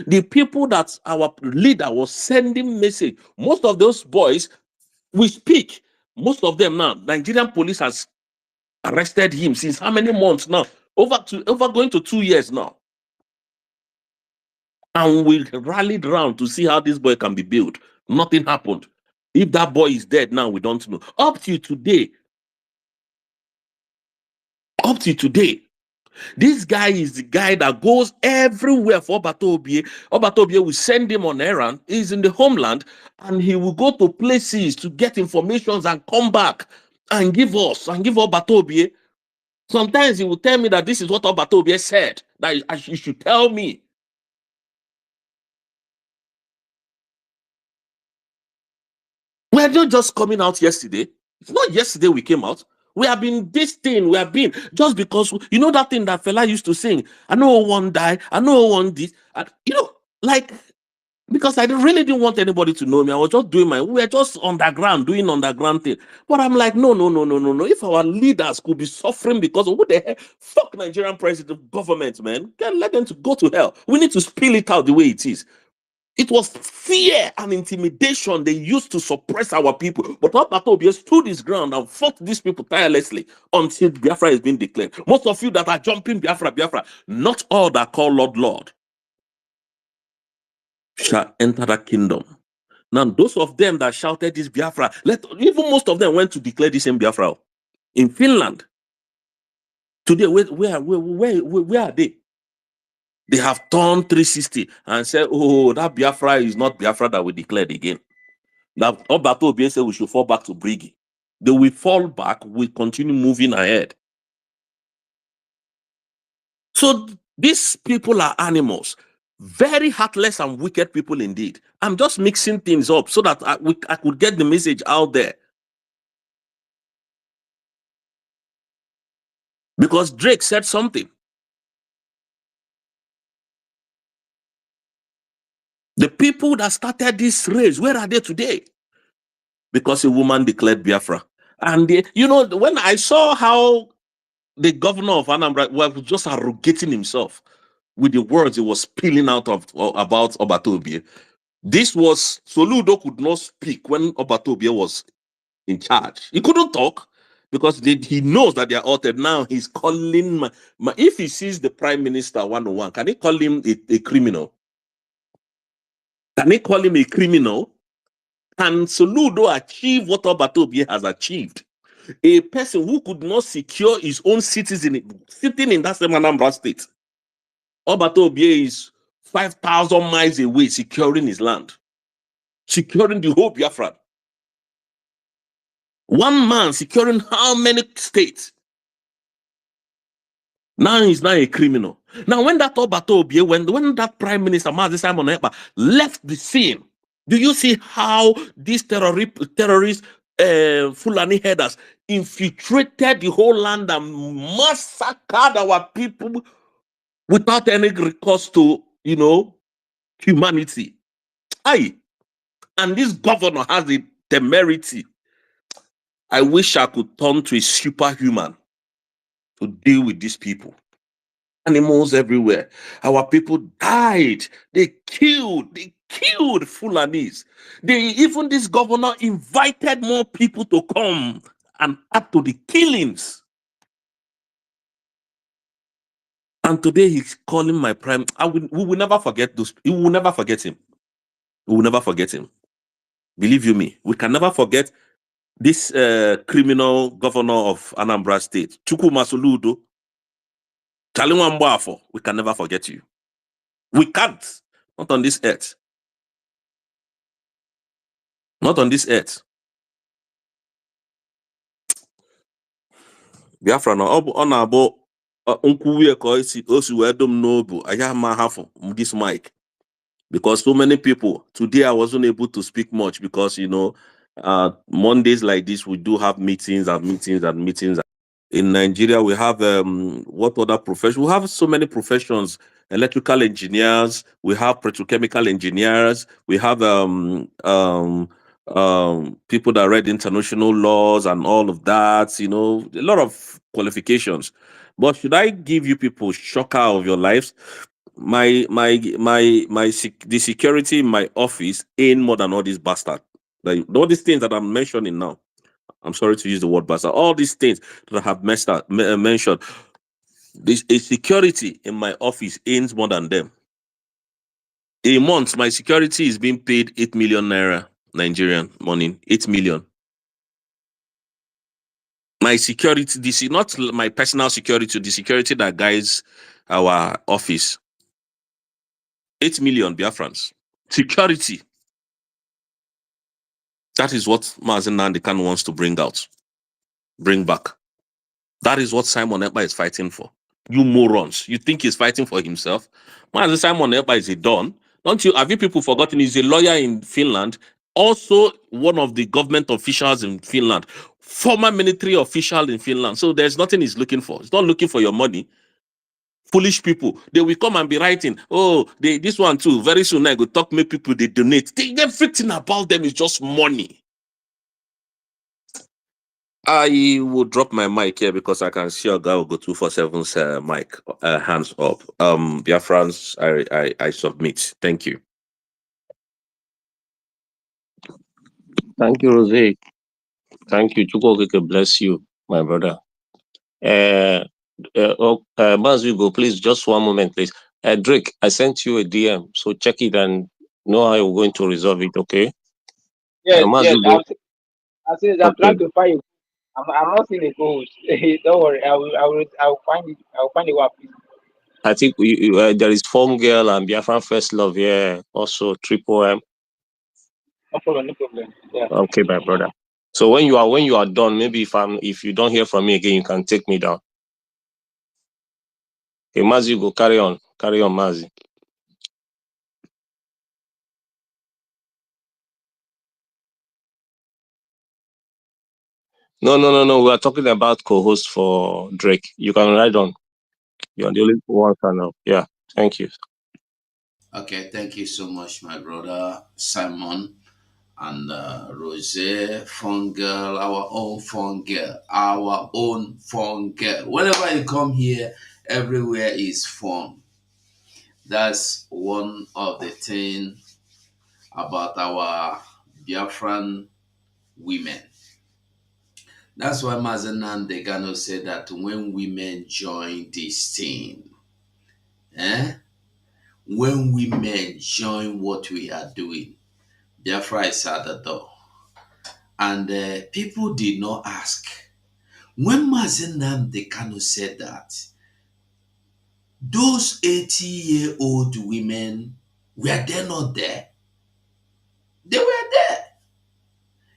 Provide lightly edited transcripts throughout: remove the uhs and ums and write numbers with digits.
The people that our leader was sending message, most of those boys, we speak, most of them now, Nigerian police has arrested him since how many months now? Over going to 2 years now. And we rallied around to see how this boy can be built. Nothing happened. If that boy is dead now, we don't know. Up to today, this guy is the guy that goes everywhere for Obatobie. Obatobie will send him on errand. He's in the homeland, and he will go to places to get information and come back and give Obatobie. Sometimes he will tell me that this is what Obatobie said, that you should tell me. We're not just coming out yesterday. It's not yesterday we came out. We have been this thing. We have been just because, you know, that thing that fella used to sing. I know one die. I know one this. You know, like, because I really didn't want anybody to know me. I was just doing we were just underground, doing underground thing. But I'm like, no. If our leaders could be suffering because of what the hell, fuck Nigerian president, government, man. Let them to go to hell. We need to spill it out the way it is. It was fear and intimidation they used to suppress our people. But Obatobie stood his ground and fought these people tirelessly until Biafra is being declared. Most of you that are jumping Biafra, not all that call Lord, shall enter that kingdom. Now, those of them that shouted this Biafra, even most of them went to declare this same Biafra in Finland. Today, where are they? They have turned 360 and said, oh, that Biafra is not Biafra that we declared again. Now, Obatobie said we should fall back to Brigi. They will fall back, we continue moving ahead. So these people are animals, very heartless and wicked people indeed. I'm just mixing things up so that I could get the message out there. Because Drake said something. The people that started this race, where are they today? Because a woman declared Biafra. And you know, when I saw how the governor of Anambra was just arrogating himself with the words he was spilling out about Obatobie, this was Soludo could not speak when Obatobie was in charge. He couldn't talk because he knows that they are altered. Now he's calling if he sees the prime minister one-on-one, can he call him a criminal? Can he call him a criminal? Can Soludo achieve what Obatobie has achieved? A person who could not secure his own citizen sitting in that same Anambra state. Obatobie is 5,000 miles away securing his land, securing the whole Biafra. One man securing how many states? Now he's not a criminal. Now, when that Obatobie, when that Prime Minister Mazi Simon Ekpa left the scene, do you see how these terrorists, Fulani headers, infiltrated the whole land and massacred our people without any recourse to, you know, humanity? Aye. And this governor has the temerity. I wish I could turn to a superhuman to deal with these people. Animals everywhere. Our people died. They killed Fulanis. Even this governor invited more people to come and add to the killings. And today he's calling my prime. We will never forget those. We will never forget him. We will never forget him. Believe you me, we can never forget this criminal governor of Anambra State, Chukwuma Soludo. We can never forget you. We can't. Not on this earth. Not on this earth. Biafra no onabo unkuwe ko osi wedom nobu ayama hafo this mic. Because so many people today I wasn't able to speak much because, you know, Mondays like this we do have meetings. In Nigeria we have what other professions? We have so many professions: electrical engineers, we have petrochemical engineers, we have people that read international laws and all of that, you know, a lot of qualifications. But should I give you people shocker of your lives? The security in my office ain't more than all these bastards. Like all these things that I'm mentioning now. I'm sorry to use the word bastard. All these things that I have mentioned. This a security in my office ain't more than them. A month, my security is being paid 8 million naira Nigerian money. 8 million. My security, this is not my personal security, the security that guides our office. 8 million Biafrans. Security. That is what Mazen Nandekan wants to bring back. That is what Simon Ekpa is fighting for. You morons. You think he's fighting for himself? Mazen Simon Ekpa is a don. Don't you? Have you people forgotten he's a lawyer in Finland? Also, one of the government officials in Finland, former military official in Finland. So there's nothing he's looking for. He's not looking for your money. Foolish people, they will come and be writing, oh, this one too. Very soon I go talk, make people they donate. Everything about them is just money. I will drop my mic here because I can see a guy will go 247's mic hands up. Biafrans, I submit. Thank you. Thank you, Jose. Thank you. Chukwu bless you, my brother. As we go, please, just one moment, please. Drake, I sent you a DM, so check it and know how you're going to resolve it, okay? Yes, yes. Go. I'm trying to find. I'm not seeing a ghost. Don't worry. I'll find it. I'll find it. I think there is Form Girl and Biafran First Love here. Also Triple M. No problem. No problem. Yeah. Okay, my brother. So when you are done, maybe if you don't hear from me again, you can take me down. Okay, Mazi, go carry on, Mazi. No. We are talking about co-host for Drake. You can write on. You're the only one now. Yeah, thank you. Okay, thank you so much, my brother Simon and Rose, fun girl, our own fun girl, our own fun girl. Whenever you come here, everywhere is fun. That's one of the things about our Biafran women. That's why Mazenan Degano said that when women join this team, when women join what we are doing, Biafra is at the door. And people did not ask. When Mazen Dekano said that, those 80-year-old women, were they not there? They were there.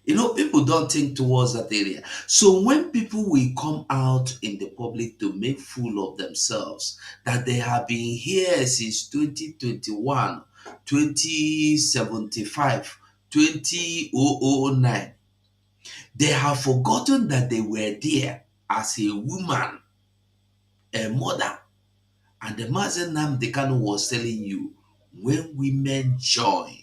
You know, people don't think towards that area. So when people will come out in the public to make fool of themselves, that they have been here since 2021, 2075, 2009, they have forgotten that they were there as a woman, a mother. And the Mazen Namdekano was telling you, when women join,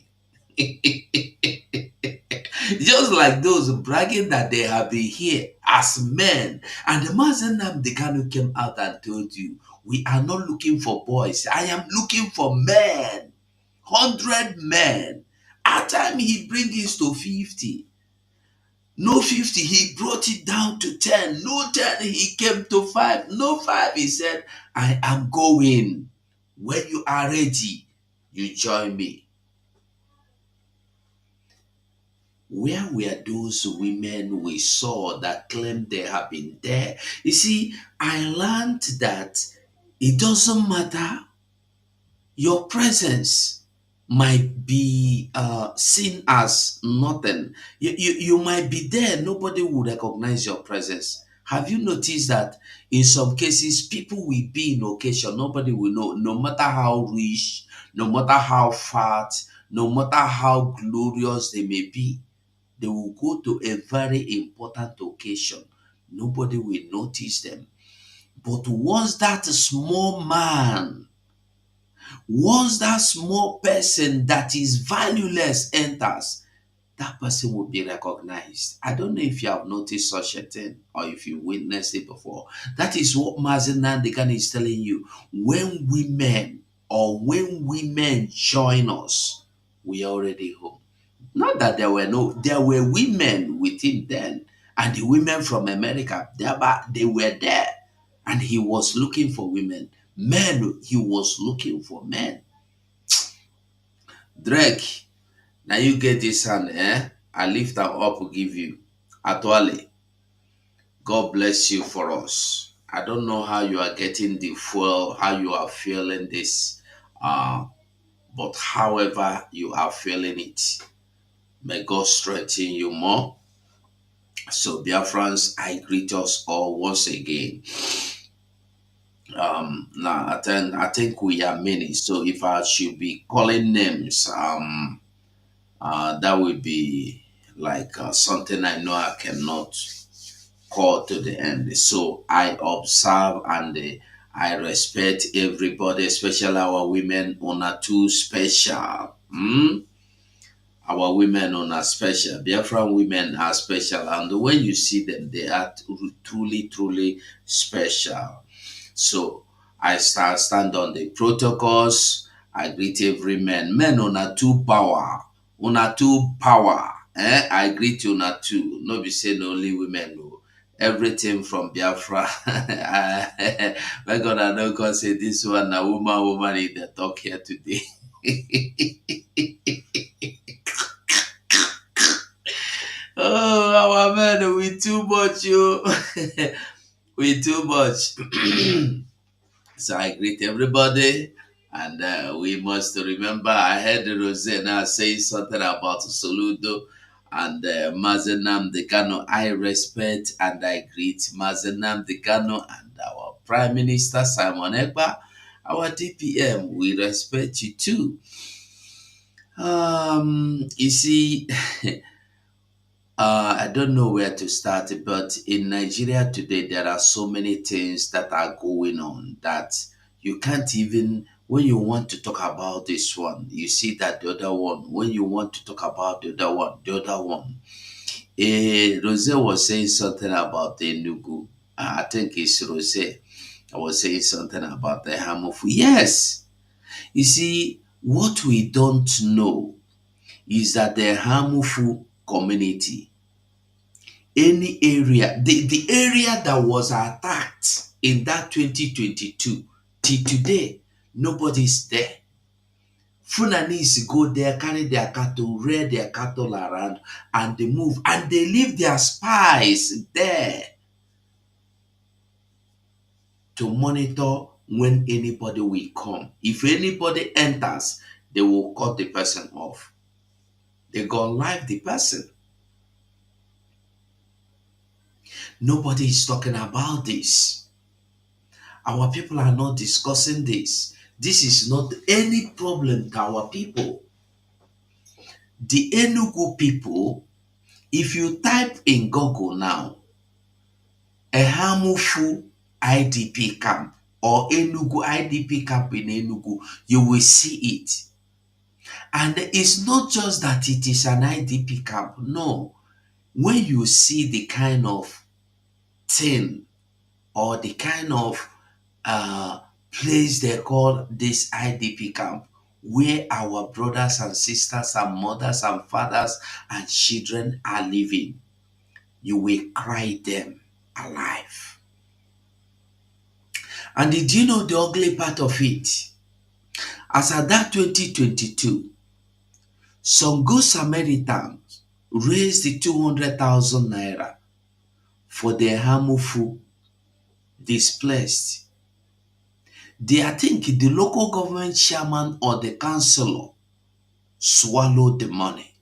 just like those bragging that they have been here as men. And the Mazen Namdekano came out and told you, we are not looking for boys. I am looking for men. 100 men. At time he brings it to 50. No 50, he brought it down to 10. No 10, he came to 5. No 5, he said, I am going. When you are ready, you join me. Where were those women we saw that claimed they have been there? You see, I learned that it doesn't matter. Your presence might be seen as nothing. You might be there, nobody will recognize your presence. Have you noticed that in some cases, people will be in occasion, nobody will know, no matter how rich, no matter how fat, no matter how glorious they may be, they will go to a very important occasion. Nobody will notice them. But once that small man, once that small person that is valueless enters, that person will be recognized. I don't know if you have noticed such a thing or if you witnessed it before. That is what Mazen Nandekan is telling you. When women or when women join us, we are already home. Not that there were women with him then, and the women from America, they were there, and he was looking for women. Men, he was looking for men. Drake, now you get this hand, eh? I lift her up, give you. Atwale, God bless you for us. I don't know how you are getting the fuel, how you are feeling this, uh, but however you are feeling it, may God strengthen you more. So, dear friends, I greet us all once again. Now I think we are many. So if I should be calling names, that would be like something I know I cannot call to the end. So I observe and I respect everybody, especially our women on a too special. Our women on a special. Biafran women are special, and when you see them, they are truly, truly special. So I stand on the protocols. I greet every man. Men on a two power. On a two power. I greet you on a two. No be saying only women. No. Everything from Biafra. My God, I know God say this one, a woman in the talk here today. Oh, our man, we too much, you. We too much. So I greet everybody, and we must remember. I heard Rosanna say something about Soludo and Mazenam Dekano. I respect and I greet Mazenam Dekano and our Prime Minister Simon Ekpa, our DPM. We respect you too. You see, I don't know where to start, but in Nigeria today, there are so many things that are going on that you can't even, when you want to talk about this one, you see that the other one, when you want to talk about the other one. Rose was saying something about the Nugu. I think it's Rose. I was saying something about the Hamofu. Yes. You see, what we don't know is that the Hamufu community, any area, the area that was attacked in that 2022 till today, nobody's there. Fulanese go there, carry their cattle, rear their cattle around, and they move, and they leave their spies there to monitor when anybody will come. If anybody enters, they will cut the person off. They go live the person. Nobody is talking about this. Our people are not discussing this. This is not any problem to our people. The Enugu people, if you type in Google now, a Hamufu IDP camp or Enugu IDP camp in Enugu, you will see it. And it's not just that it is an IDP camp. No. When you see the kind of thing or the kind of place they call this IDP camp, where our brothers and sisters and mothers and fathers and children are living, you will cry them alive. And did you know the ugly part of it? As at that 2022, some good Samaritans raised the 200,000 naira for the Hamufu displaced. I think the local government chairman or the councillor swallowed the money.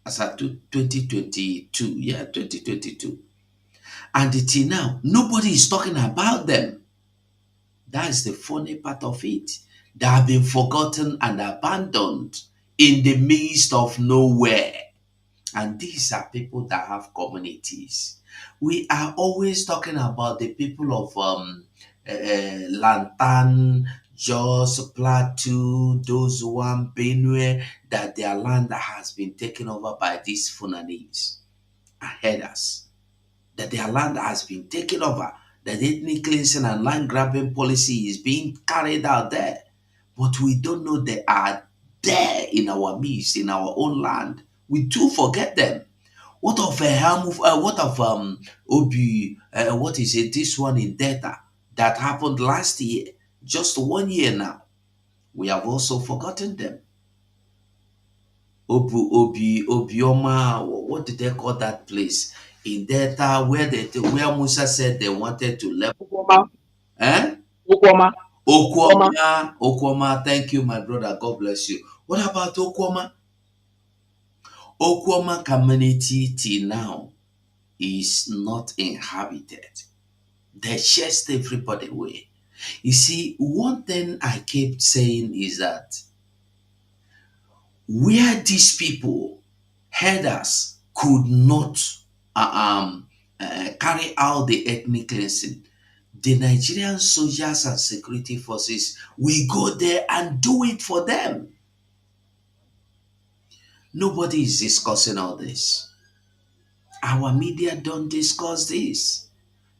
As at 2022, yeah, 2022. And till now, nobody is talking about them. That's the funny part of it. They have been forgotten and abandoned in the midst of nowhere. And these are people that have communities. We are always talking about the people of Lantan, Jos, Plateau, those one, Benue, that their land has been taken over by these Fulanese and headers. That their land has been taken over, that ethnic cleansing and land grabbing policy is being carried out there, but we don't know they are there in our midst, in our own land. We do forget them. What of what of Obi? What is it? This one in Delta that happened last year, just 1 year now. We have also forgotten them. Obioma, what did they call that place in Delta where Musa said they wanted to level? Ukwama, Eh? Ukwama, Ukwama. Okwama, thank you, my brother. God bless you. What about Okwama? Okwama community till now is not inhabited. They chased everybody away. You see, one thing I kept saying is that where these people, herders, could not carry out the ethnic cleansing, the Nigerian soldiers and security forces will go there and do it for them. Nobody is discussing all this. Our media don't discuss this.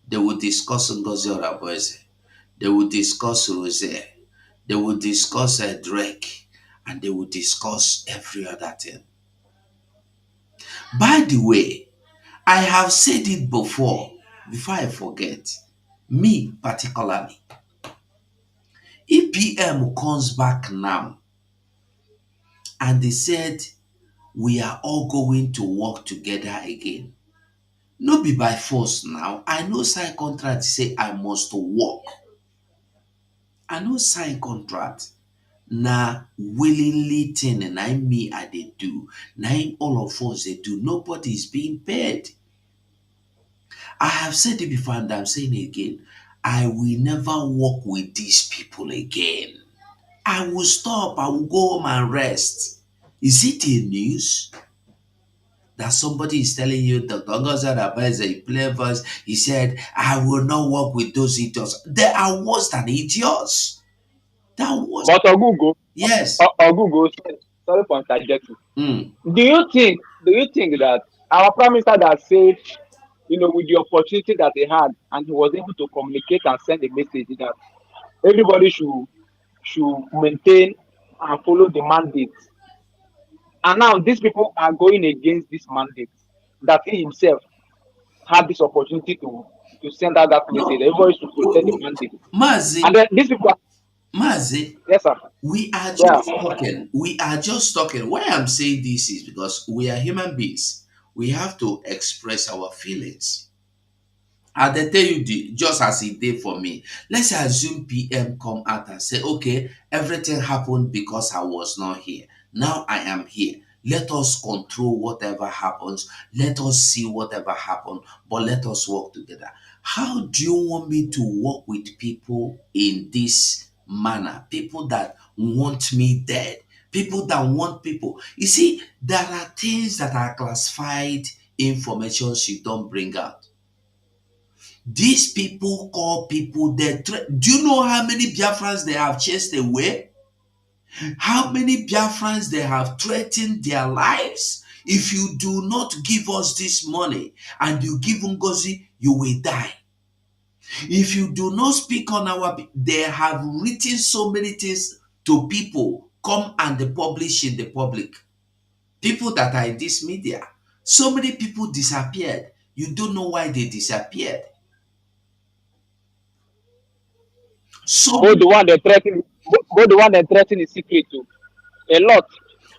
They will discuss Ngozi Oraboeze. They will discuss Rose. They will discuss Drake. And they will discuss every other thing. By the way, I have said it before I forget. Me particularly. If PM comes back now and they said we are all going to work together again, no be by force now. I no sign contract say I must work. I no sign contract. Na willingly thing na me I dey do. Na all of us dey do. Nobody is being paid. I have said it before and I'm saying it again. I will never work with these people again. I will stop. I will go home and rest. Is it a news that somebody is telling you that Gongoza Rabeza, he play verse, he said, I will not work with those idiots. They are worse than idiots. That was But Ogugo, yes. Ogugo, sorry for interjecting. Mm. Do you think that our prime minister that said, with the opportunity that he had, and he was able to communicate and send a message that everybody should maintain and follow the mandate, and now these people are going against this mandate that he himself had this opportunity to send out that message. No, Everybody should protect the mandate, and Mazi, then these people, Mazi, yes sir, we are yeah. just talking. We are just talking. Why I'm saying this is because we are human beings. We have to express our feelings. I dey tell you just as e dey for me. Let's assume PM come out and say, okay, everything happened because I was not here. Now I am here. Let us control whatever happens. Let us see whatever happens, but let us work together. How do you want me to work with people in this manner? People that want me dead. People that want people. You see, there are things that are classified information you don't bring out. These people call people dead. Do you know how many Biafrans they have chased away? How many Biafrans they have threatened their lives? If you do not give us this money and you give Ngozi, you will die. If you do not speak on they have written so many things to people, come and publish in the public. People that are in this media. So many people disappeared. You don't know why they disappeared. So Both the one they threaten is secret too. A lot.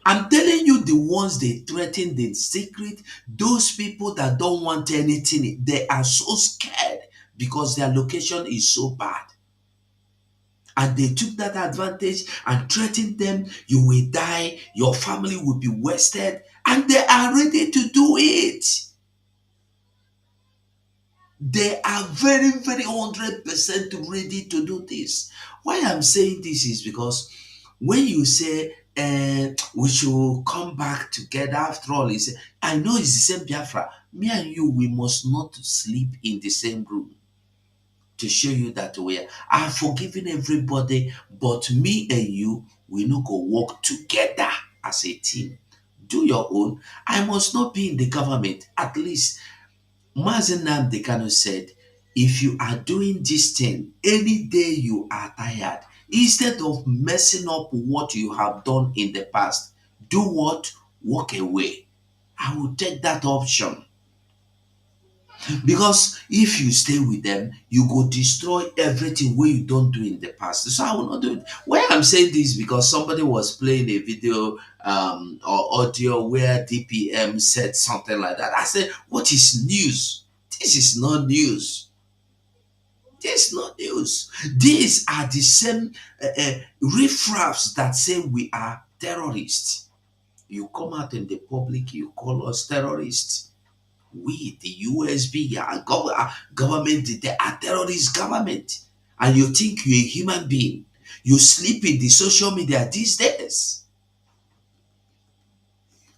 I'm telling you, the ones they threaten in secret, those people that don't want anything, they are so scared because their location is so bad. And they took that advantage and threatened them, you will die, your family will be wasted, and they are ready to do it. They are very, very 100% ready to do this. Why I'm saying this is because when you say we should come back together, after all, I know it's the same Biafra. Me and you, we must not sleep in the same room to show you that we are forgiving everybody, but me and you, we no go work together as a team. Do your own. I must not be in the government. At least Mazen Nnamdi Kanu said, if you are doing this thing, any day you are tired, instead of messing up what you have done in the past, do what? Walk away. I will take that option. Because if you stay with them, you go destroy everything wey you don do in the past. So I will not do it. Why I'm saying this, because somebody was playing a video or audio where DPM said something like that. I said, what is news? This is not news. This is not news. These are the same riffraffs that say we are terrorists. You come out in the public, you call us terrorists. We, the USB, government, they are terrorist government. And you think you're a human being. You sleep in the social media these days.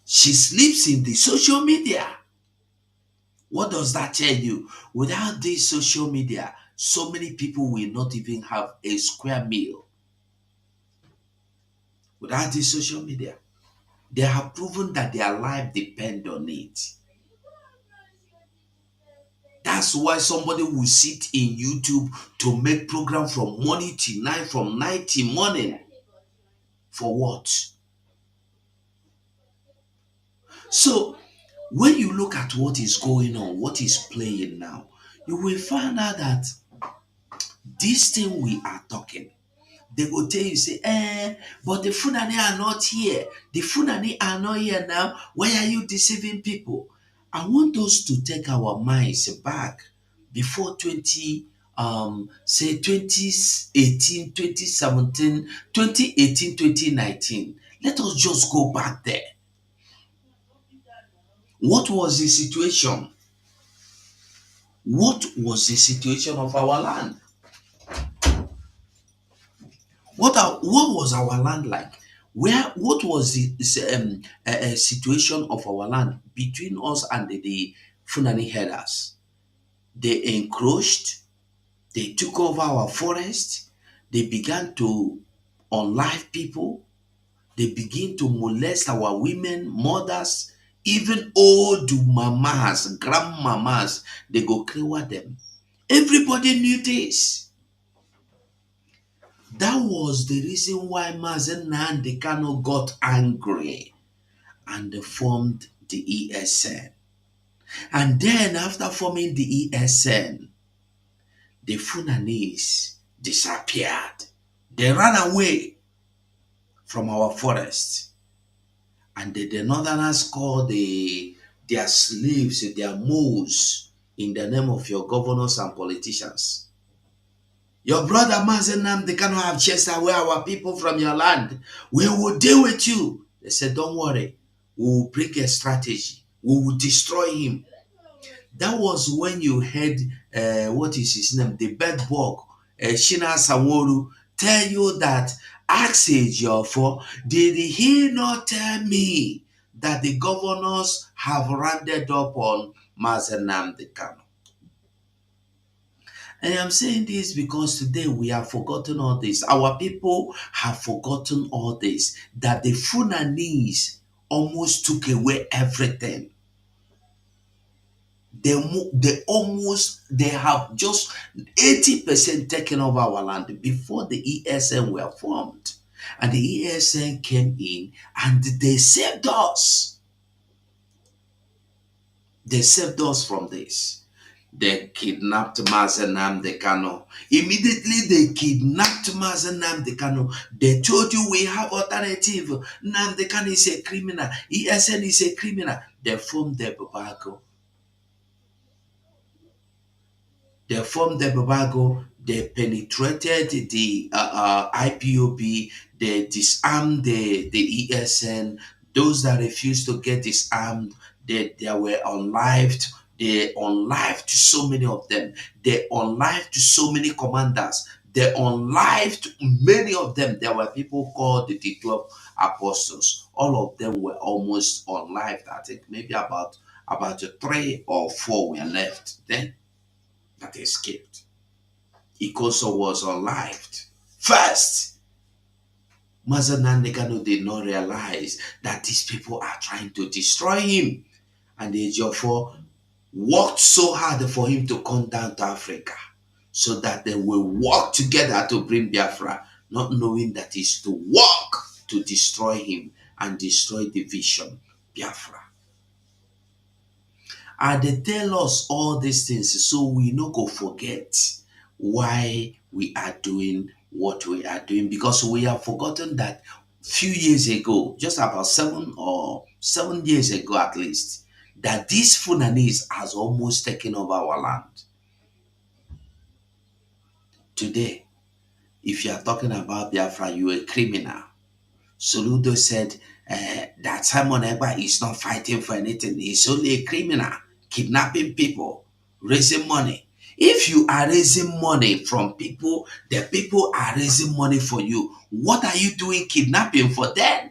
She sleeps in the social media. What does that tell you? Without this social media, so many people will not even have a square meal. Without this social media, they have proven that their life depend on it. That's why somebody will sit in YouTube to make program from morning till night, from night till morning. For what? So when you look at what is going on, what is playing now, you will find out that this thing we are talking, they will tell you, say, but the Funani are not here. The Funani are not here now. Why are you deceiving people? I want us to take our minds back before 2018, 2017, 2018, 2019. Let us just go back there. What was the situation? What was the situation of our land? What was our land like? What was the situation of our land between us and the Fulani herders? They encroached, they took over our forest, they began to unlive people, they begin to molest our women, mothers, even old mamas, grandmamas, they go clear them. Everybody knew this. That was the reason why Mazen Nnamdi Kanu got angry and formed the ESN. And then after forming the ESN, the Funanis disappeared. They ran away from our forest. And the Northerners called their slaves, their moles, in the name of your governors and politicians. Your brother Mazen Nnamdi Kanu have chased away our people from your land. We will deal with you. They said, don't worry. We will bring a strategy. We will destroy him. That was when you heard, what is his name? The bedbug, Shina Saworu, tell you that, ask Ejiofor, did he not tell me that the governors have rounded up on Mazen Nnamdi Kanu? And I'm saying this because today we have forgotten all this. Our people have forgotten all this. That the Funanis almost took away everything. They have just 80% taken over our land before the ESN were formed. And the ESN came in and they saved us. They saved us from this. They kidnapped Mazen Nnamdi Kanu. Immediately they kidnapped Mazen Nnamdi Kanu. They told you we have alternative. Nnamdi Kanu is a criminal. ESN is a criminal. They formed the Babago. They penetrated the IPOB. They disarmed the ESN. Those that refused to get disarmed, they were unlived. They unlived so many of them. They unlived so many commanders. They unlived many of them. There were people called the 12 apostles. All of them were almost unlived. I think maybe about 3 or 4 were left then that escaped. Ikoso was unlived. First, Mazen Nnamdi Kanu did not realize that these people are trying to destroy him. And Ejiofor worked so hard for him to come down to Africa so that they will work together to bring Biafra, not knowing that it's to work to destroy him and destroy the vision, Biafra. And they tell us all these things so we no go forget why we are doing what we are doing, because we have forgotten that few years ago, just about 7 years ago at least, that these Funanis has almost taken over our land. Today, if you are talking about Biafra, you are a criminal. Soludo said that Simon Egba is not fighting for anything. He's only a criminal, kidnapping people, raising money. If you are raising money from people, the people are raising money for you. What are you doing kidnapping for them?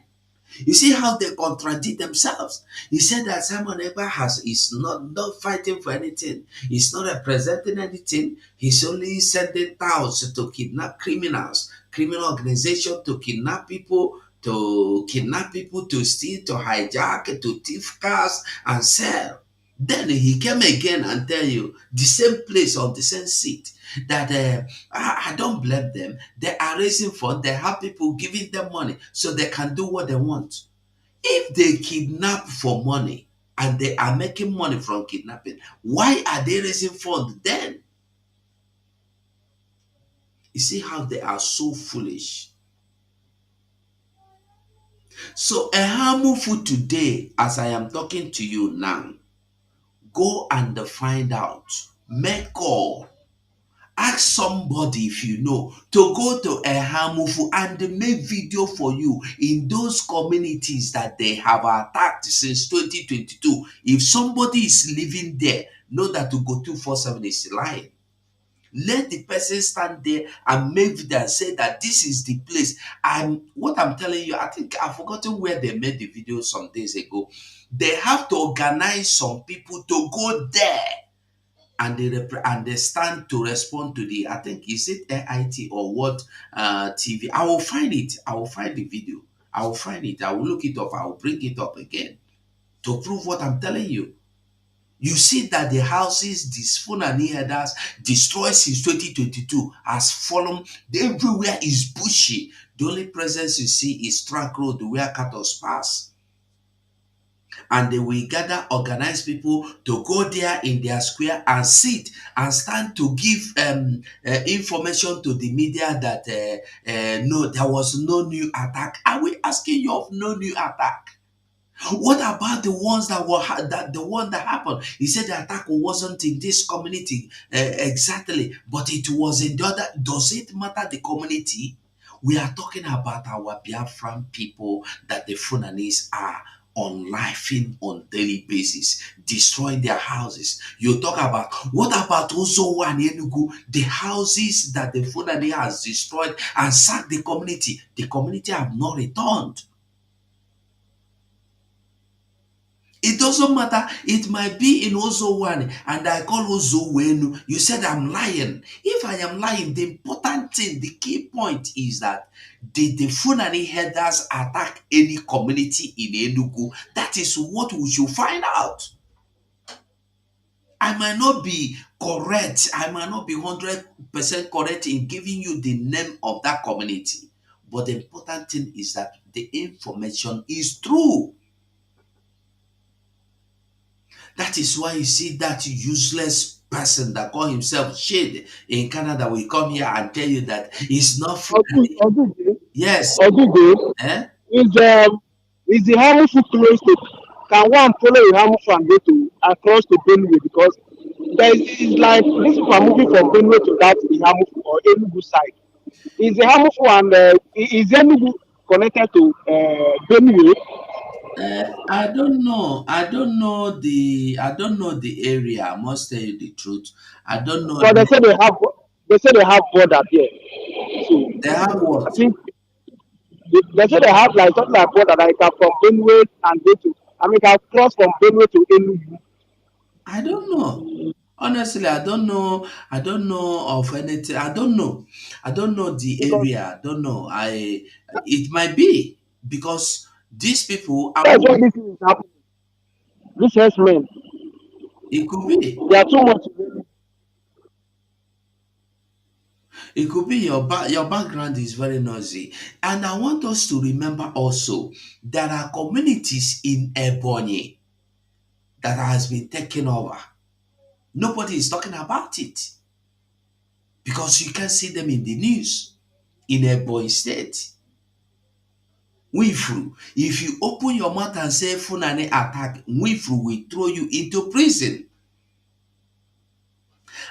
You see how they contradict themselves. He said that Simon Eber is not fighting for anything. He's not representing anything. He's only sending thousands to kidnap criminals, criminal organization to kidnap people, to steal, to hijack, to thief cars and sell. Then he came again and tell you the same place on the same seat that I don't blame them. They are raising funds. They have people giving them money so they can do what they want. If they kidnap for money and they are making money from kidnapping, why are they raising funds then? You see how they are so foolish. So a harmful today, as I am talking to you now, go and find out. Make call. Ask somebody if you know to go to a harmful and make video for you in those communities that they have attacked since 2022. If somebody is living there, know that to go 247 is lying. Let the person stand there and make video and say that this is the place. And what I'm telling you, I think I've forgotten where they made the video some days ago. They have to organize some people to go there and they stand to respond to the, I think, is it AIT or what, TV. I will find it. I will find the video. I will find it. I will look it up. I will bring it up again to prove what I'm telling you. You see that the houses these Fulani headers destroyed since 2022 has fallen. Everywhere is bushy. The only presence you see is track road where cattle pass. And they will gather organized people to go there in their square and sit and stand to give information to the media that no, there was no new attack. Are we asking you of no new attack? What about the ones that were the one that happened? He said the attack wasn't in this community exactly, but it was in the other. Does it matter the community? We are talking about our Biafran people that the Funanis are unlifing on daily basis, destroying their houses. You talk about what about also one Enugu, the houses that the Fulani has destroyed and sacked the community. The community have not returned. It doesn't matter. It might be in Ozo one and I call Ozo Wenu. You said I'm lying. If I am lying, the important thing, the key point is that did the Funani headers attack any community in Enugu? That is what we should find out. I might not be correct. I might not be 100% correct in giving you the name of that community. But the important thing is that the information is true. That is why you see that useless person that call himself Shade in Canada will come here and tell you that he's not Fulani. Yes. Ogugo, Eh? is the harmful close to, can one follow a harmful and go to across to Benue, because there is like these people are moving from Benue to that the harmful or Enugu side. Is the harmful and is Enugu connected to Benue? I don't know. I don't know the area. I must tell you the truth. I don't know. But they say they have border there. So They have I what? think they say they have like something like border like from Benue and go to, I mean can cross from Benue to Enugu. I don't know. Honestly, I don't know. I don't know of anything. I don't know. I don't know the Because area. I don't know. It might be because these people. that's what this thing is happening. This herdsmen. It could be. They are too much. It could be your background is very noisy. And I want us to remember also there are communities in Ebonyi that has been taken over. Nobody is talking about it because you can see them in the news in Ebonyi State. Wifru, if you open your mouth and say Funani attack, Wifru will throw you into prison.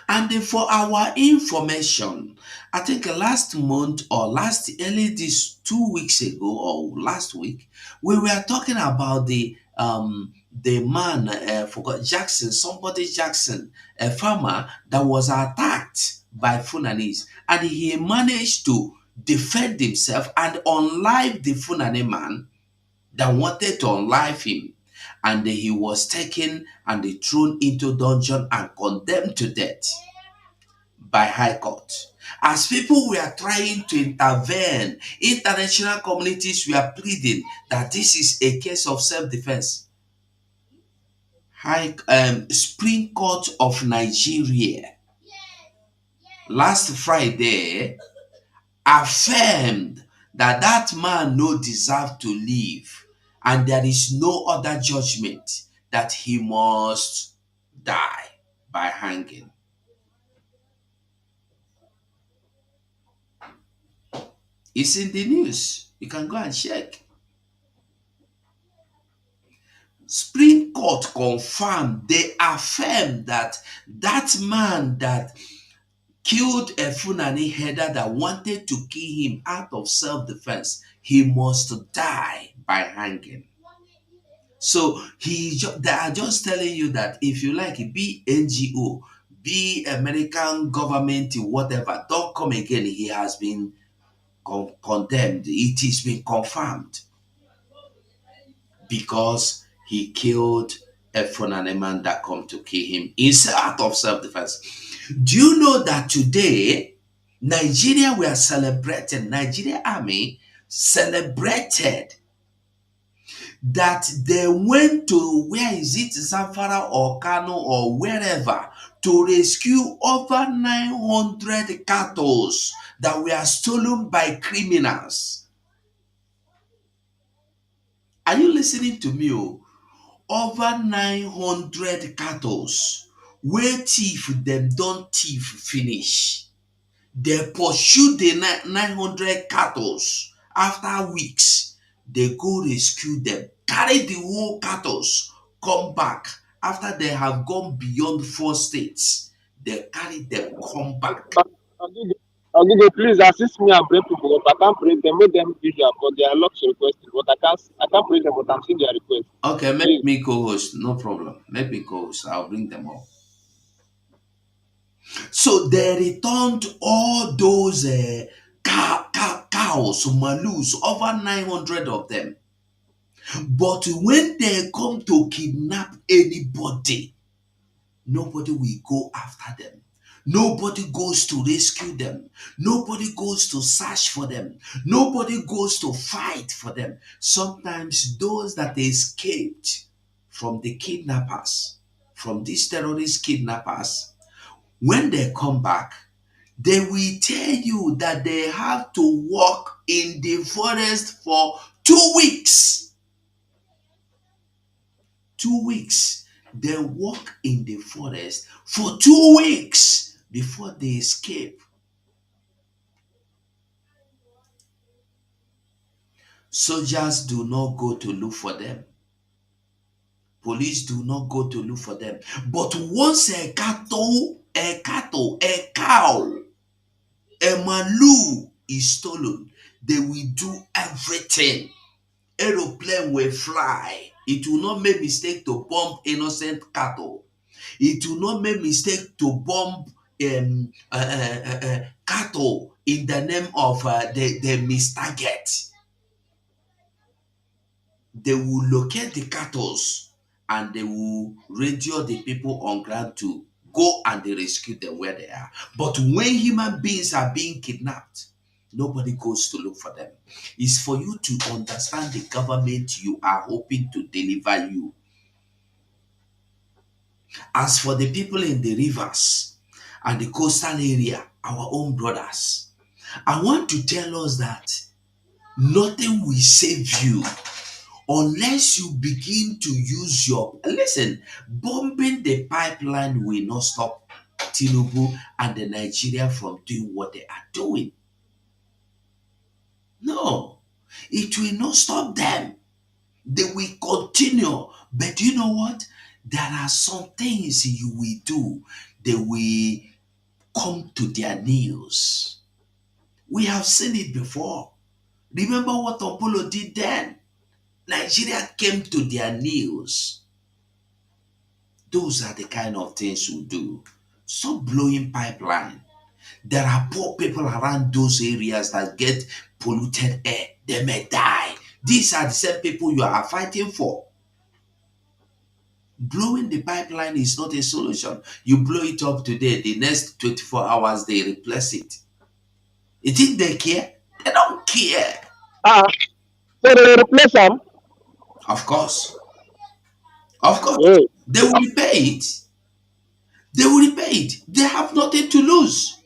And then for our information, I think last month or last early this 2 weeks ago or last week, we were talking about the man forgot Jackson, somebody Jackson, a farmer that was attacked by Funanis, and he managed to defend himself and unlive the Funani man that wanted to unlive him, and he was taken and thrown into dungeon and condemned to death by High Court. As people were trying to intervene, international communities were pleading that this is a case of self-defense. Supreme Court of Nigeria last Friday affirmed that that man no deserve to live, and there is no other judgment that he must die by hanging. It's in the news. You can go and check. Supreme Court confirmed, they affirmed that that man that killed a Funani header that wanted to kill him out of self-defense, he must die by hanging. So they are just telling you that if you like, be NGO, be American government, whatever, don't come again. He has been condemned. It is been confirmed because he killed a Funani man that come to kill him instead out of self-defense. Do you know that today Nigeria were celebrating, Nigeria Army celebrated that they went to, where is it, Zamfara or Kano or wherever, to rescue over 900 cattle that were stolen by criminals. Are you listening to me? Oh? Over 900 cattle where thief them don't thief finish. They pursue the 900 cattle. After weeks, they go rescue them, carry the whole cattle, come back. After they have gone beyond 4 states, they carry them, come back. Ogige, please assist me and bring people up. I can't bring them, make them visual, but there are lots of requests, but I can't bring them, but I'm seeing their request. Okay, make Please. me co-host, no problem. Make me co-host, I'll bring them up. So they returned all those cows, malus, over 900 of them. But when they come to kidnap anybody, nobody will go after them. Nobody goes to rescue them. Nobody goes to search for them. Nobody goes to fight for them. Sometimes those that escaped from the kidnappers, from these terrorist kidnappers, when they come back, they will tell you that they have to walk in the forest for 2 weeks. 2 weeks. They walk in the forest for 2 weeks before they escape. Soldiers do not go to look for them. Police do not go to look for them. But once a cow, a malu is stolen, they will do everything. Aeroplane will fly. It will not make mistake to bomb innocent cattle. It will not make mistake to bomb cattle in the name of the mistarget. They will locate the cattle and they will radio the people on ground to go and they rescue them where they are. But when human beings are being kidnapped, nobody goes to look for them. It's for you to understand the government you are hoping to deliver you. As for the people in the rivers and the coastal area, our own brothers, I want to tell us that nothing will save you unless you begin to use your. Listen, bombing the pipeline will not stop Tinubu and the Nigeria from doing what they are doing. No, it will not stop them. They will continue. But you know what? There are some things you will do. They will come to their knees. We have seen it before. Remember what Apollo did then? Nigeria came to their knees. Those are the kind of things we do. Stop blowing pipeline. There are poor people around those areas that get polluted air. They may die. These are the same people you are fighting for. Blowing the pipeline is not a solution. You blow it up today, the next 24 hours they replace it. You think they care? They don't care. Ah, so they will replace them. Of course. Of course. Hey, They will repay it. They will repay it. They have nothing to lose.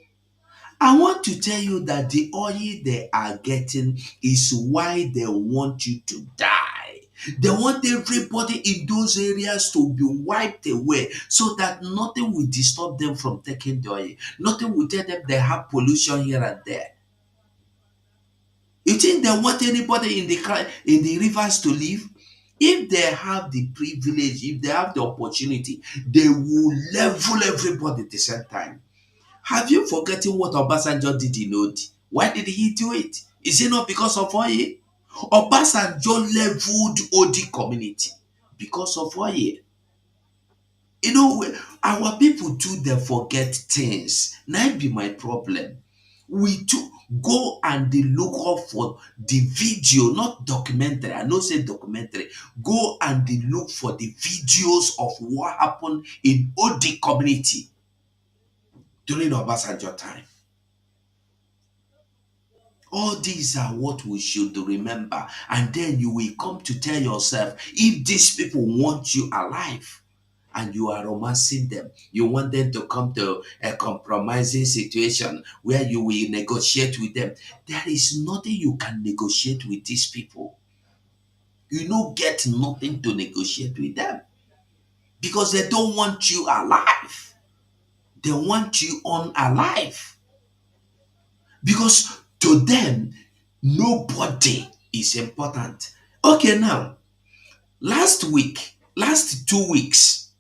I want to tell you that the oil they are getting is why they want you to die. They want everybody in those areas to be wiped away so that nothing will disturb them from taking the oil. Nothing will tell them they have pollution here and there. You think they want anybody in the rivers to live? If they have the privilege, if they have the opportunity, they will level everybody at the same time. Have you forgotten what Obasanjo did in Odi? Why did he do it? Is it not because of oil? Obasanjo leveled Odi community because of oil. You know, our people too, they forget things. Now be my problem. We too go and they look up for the video, not documentary. I know say documentary. Go and they look for the videos of what happened in Odi community during Obasanjo time. All these are what we should remember. And then you will come to tell yourself, if these people want you alive and you are romancing them, you want them to come to a compromising situation where you will negotiate with them, there is nothing you can negotiate with these people. You don't get nothing to negotiate with them because they don't want you alive. They want you unalive. Because to them, nobody is important. Okay, now, last 2 weeks,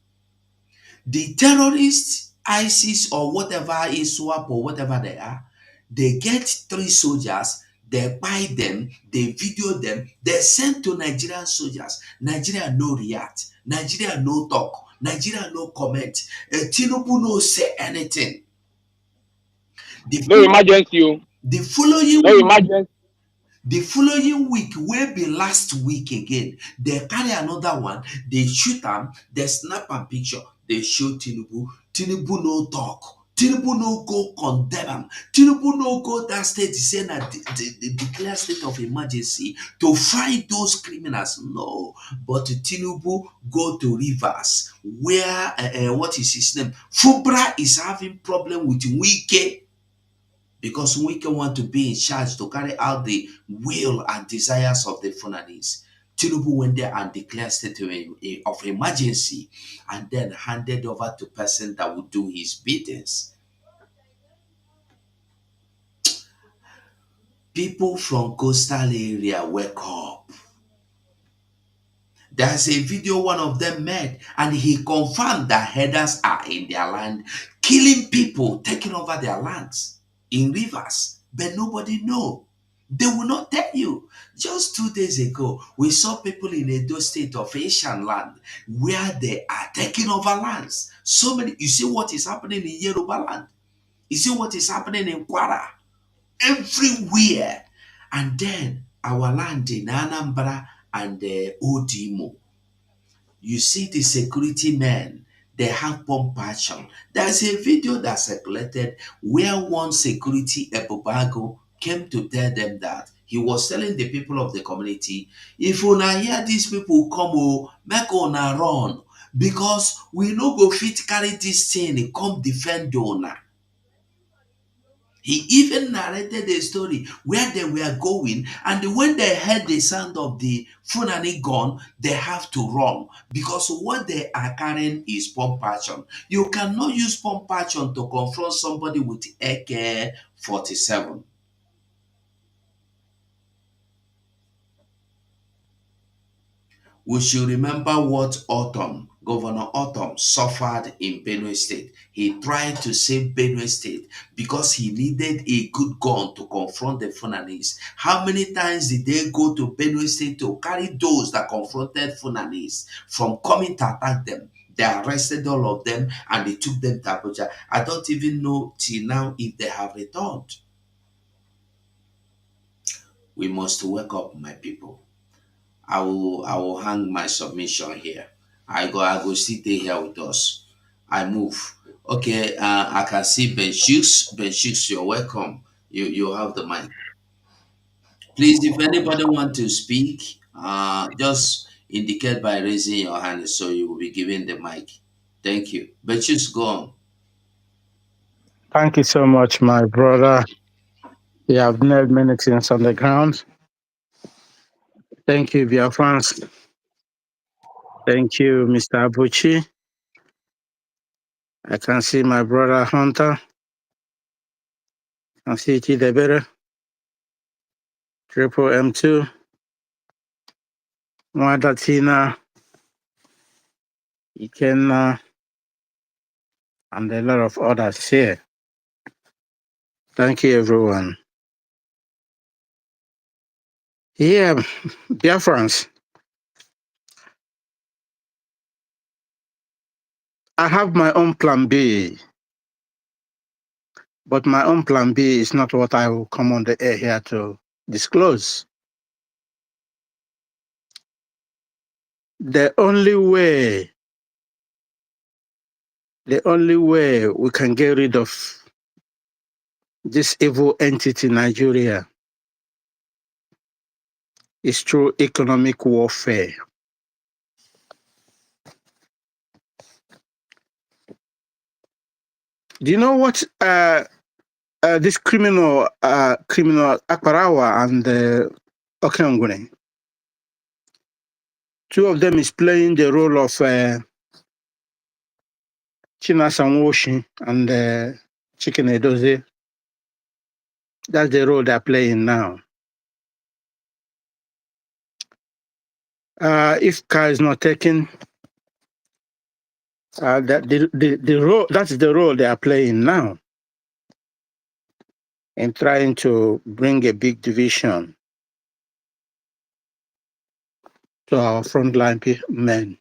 the terrorists, ISIS or whatever, ISWAP or whatever they are, they get 3 soldiers, they buy them, they video them, they send to Nigerian soldiers. Nigeria no react, Nigeria no talk, Nigeria no comment, Tinubu no say anything. no emergency. The following No week, emergency. the following week will be last week again. They carry another one, they shoot them, they snap a picture, they show Tinubu. Tinubu no talk. Tinubu no go condemn am. Tinubu no go that state say that the declare state of emergency to fight those criminals. No, but Tinubu go to rivers where what is his name? Fubra is having problem with Wike because Wike want to be in charge to carry out the will and desires of the Funanis. Tinubu went there and declared state of emergency and then handed over to person that would do his biddings. People from coastal area wake up. There's a video one of them made, and he confirmed that headers are in their land, killing people, taking over their lands in rivers, but nobody know. They will not tell you. Just 2 days ago, we saw people in Edo State of Asian land where they are taking over lands. So many. You see what is happening in Yoruba land. You see what is happening in Kwara. Everywhere. And then our land in Anambra and Odimo. You see the security men, they have pump action. There's a video that circulated where one security Ebobago came to tell them that he was telling the people of the community, if una hear these people come, make una run because we no go fit carry this thing come defend una. He even narrated a story where they were going, and when they heard the sound of the Funani gun, they have to run because what they are carrying is pump action. You cannot use pump action to confront somebody with AK-47. We should remember what Governor Autumn suffered in Benue State. He tried to save Benue State because he needed a good gun to confront the Funanis. How many times did they go to Benue State to carry those that confronted Funanis from coming to attack them? They arrested all of them and they took them to Abuja. I don't even know till now if they have returned. We must wake up, my people. I will hang my submission here. I go sit here with us. I move. Okay, I can see Ben Shooks. Ben Shooks, you're welcome. You have the mic. Please, if anybody want to speak, just indicate by raising your hand so you will be given the mic. Thank you. Ben Shooks, go on. Thank you so much, my brother. You have nailed many things on the ground. Thank you, Biafran. Thank you, Mr. Abuchi. I can see my brother Hunter. I can see Chidebere, Triple M2, Mwada Tina, Ikenna, and a lot of others here. Thank you, everyone. Yeah, Biafrans, I have my own plan B, but my own plan B is not what I will come on the air here to disclose. The only way we can get rid of this evil entity, Nigeria, is through economic warfare. Do you know what this criminal Akparawa and Okengwene, two of them is playing the role of Chinasanwoshi and Chicken Edoze. That's the role they're playing now. If car is not taken, the role, that's the role they are playing now in trying to bring a big division to our frontline men,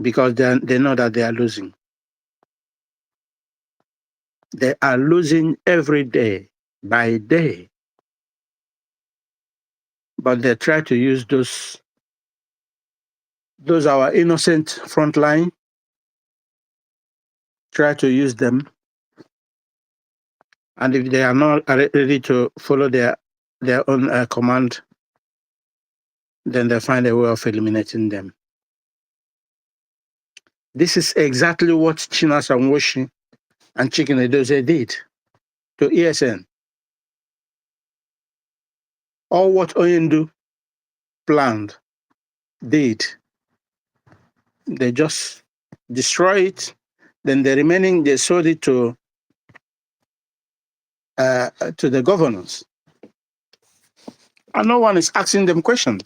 because they know that they are losing. They are losing every day by day. But they try to use those our innocent frontline, try to use them. And if they are not ready to follow their own command, then they find a way of eliminating them. This is exactly what Chinas and Woshi and Chicken Edoze did to ESN. All what Oyendu planned, did. They just destroy it. Then the remaining, they sold it to the governors. And no one is asking them questions.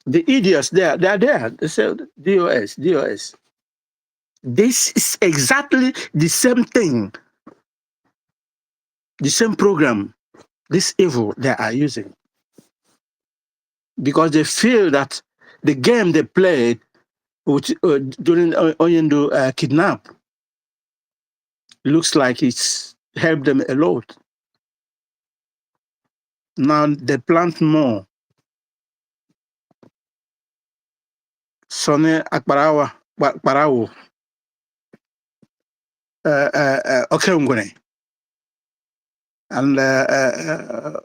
The idiots they are there. They say DOS, DOS. This is exactly the same thing, the same program, this evil they are using. Because they feel that the game they played during Oyendu kidnap looks like it's helped them a lot. Now they plant more. Sone Akparawa, Parawo, Okengwene, and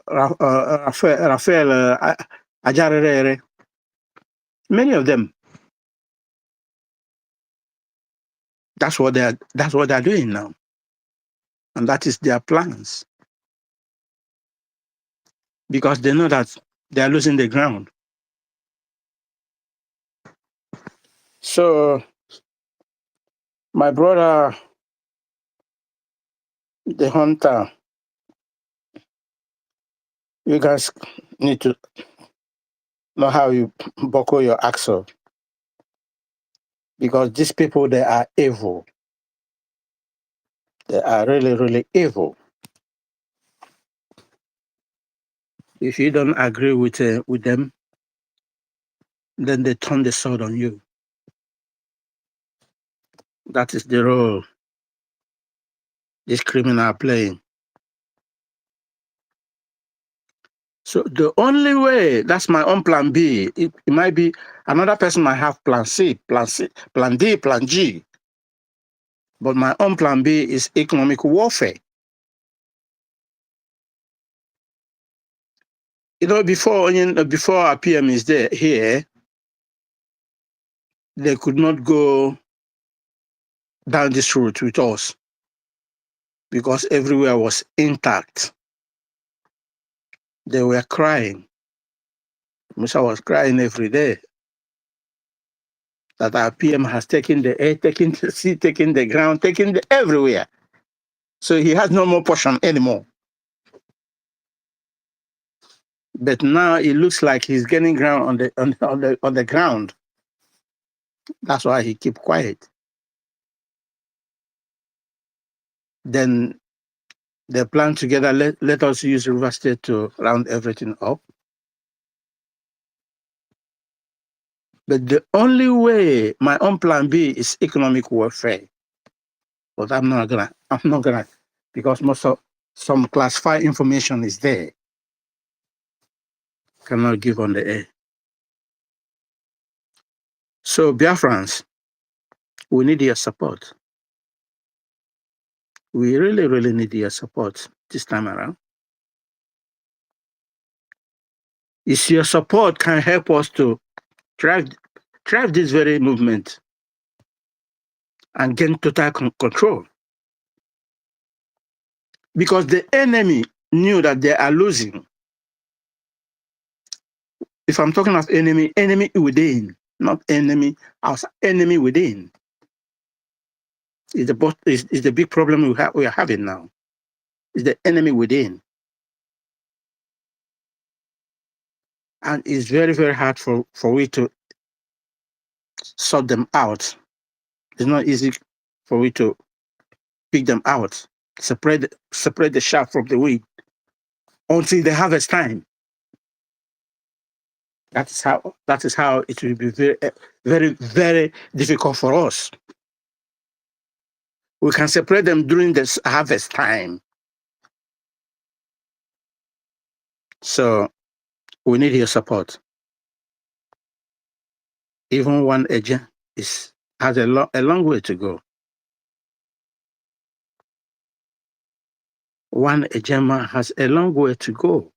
Rafael Ajarere. Many of them. That's what they're doing now. And that is their plans. Because they know that they are losing the ground. So my brother, the hunter, you guys need to know how you buckle your axle. Because these people, they are evil. They are really, really evil. If you don't agree with them, then they turn the sword on you. That is the role these criminals are playing. So the only way, that's my own plan B. It might be another person might have plan C, plan D, plan G. But my own plan B is economic warfare. You know, before our PM is here, they could not go down this route with us because everywhere was intact. They were crying. Musa was crying every day that our PM has taken the air, taken the sea, taken the ground, taken everywhere. So he has no more portion anymore. But now it looks like he's getting ground on the ground. That's why he keep quiet. Then they plan together, let us use River State to round everything up. But the only way, my own plan B is economic warfare. But I'm not gonna, because most of some classified information is there. Cannot give on the air. So Biafrans, we need your support. We really, really need your support this time around. It's your support can help us to drive this very movement and gain total control. Because the enemy knew that they are losing. If I'm talking of enemy within, not enemy outside, enemy within. Is the big problem we are having now. Is the enemy within. And it's very, very hard for we to sort them out. It's not easy for we to pick them out, separate the chaff from the wheat until the harvest time. That is how it will be very, very, very difficult for us. We can separate them during this harvest time. So we need your support. Even one agent has a long way to go. One agent has a long way to go.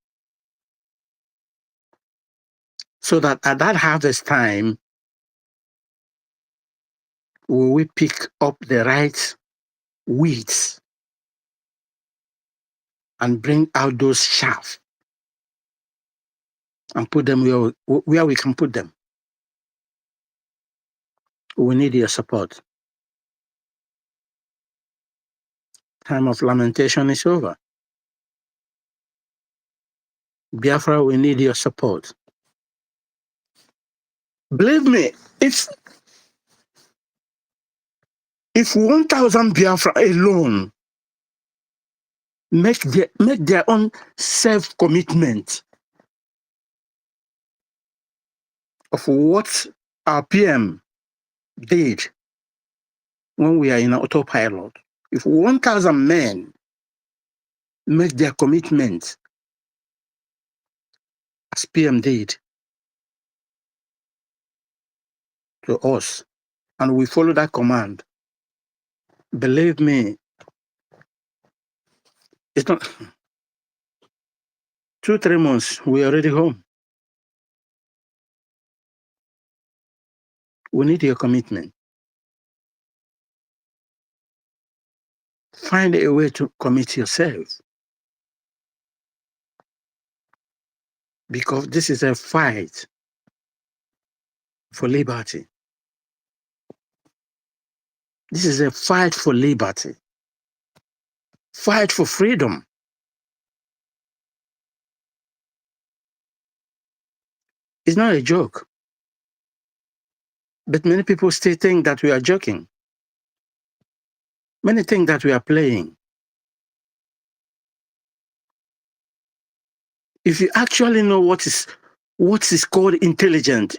So that at that harvest time, will we pick up the right weeds and bring out those chaff and put them where we can put them. We need your support. Time of lamentation is over. Biafra, we need your support. Believe me, if 1,000 Biafra alone make their own self-commitment of what our PM did when we are in autopilot, if 1,000 men make their commitment as PM did to us, and we follow that command, believe me, it's not 2-3 months, we're already home. We need your commitment. Find a way to commit yourself. Because this is a fight for liberty. This is a fight for liberty. Fight for freedom. It's not a joke. But many people still think that we are joking. Many think that we are playing. If you actually know what is called intelligent,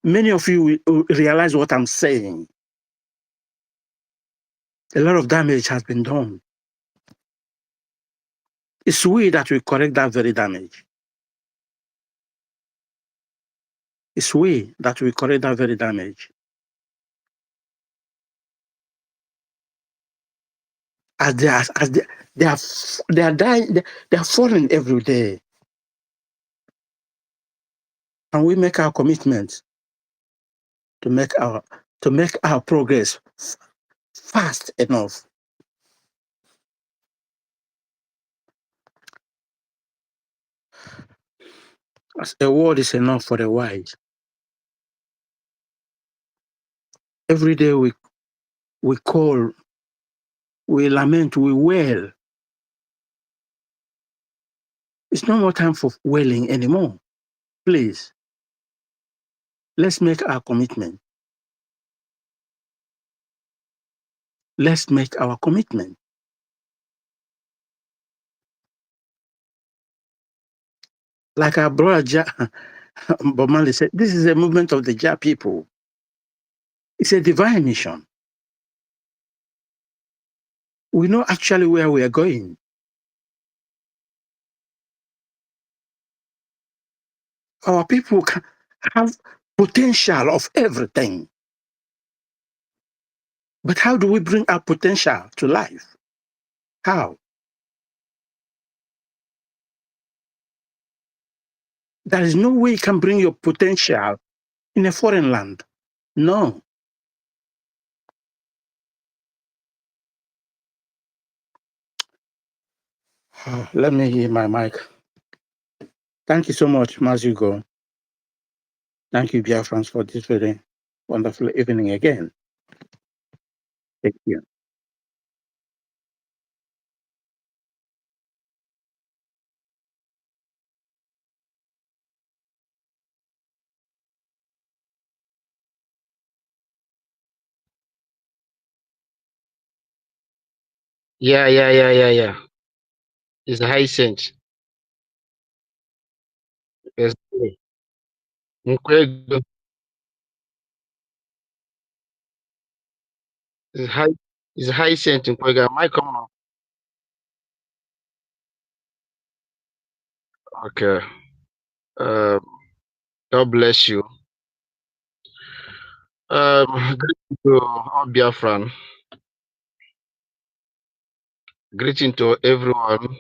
many of you will realize what I'm saying. A lot of damage has been done. It's we that will correct that very damage. It's we that will correct that very damage. As they are dying, they are falling every day. And we make our commitment to make our progress fast enough. As a word is enough for the wise. Every day we call, we lament, we wail. It's no more time for wailing anymore. Please, let's make our commitment. Let's make our commitment. Like our brother Bob Marley said, this is a movement of the Ja people. It's a divine mission. We know actually where we are going. Our people can have potential of everything. But how do we bring our potential to life? How? There is no way you can bring your potential in a foreign land. No. Let me hear my mic. Thank you so much, Mazugo. Thank you, Biafrans, for this very wonderful evening again. Thank you. Yeah. It's Hyacinth. Yes. Nkwego. It's Hyacinth Nkwego. Am I coming on? Okay. Um, God bless you. Greeting to all Biafran. Greeting to everyone,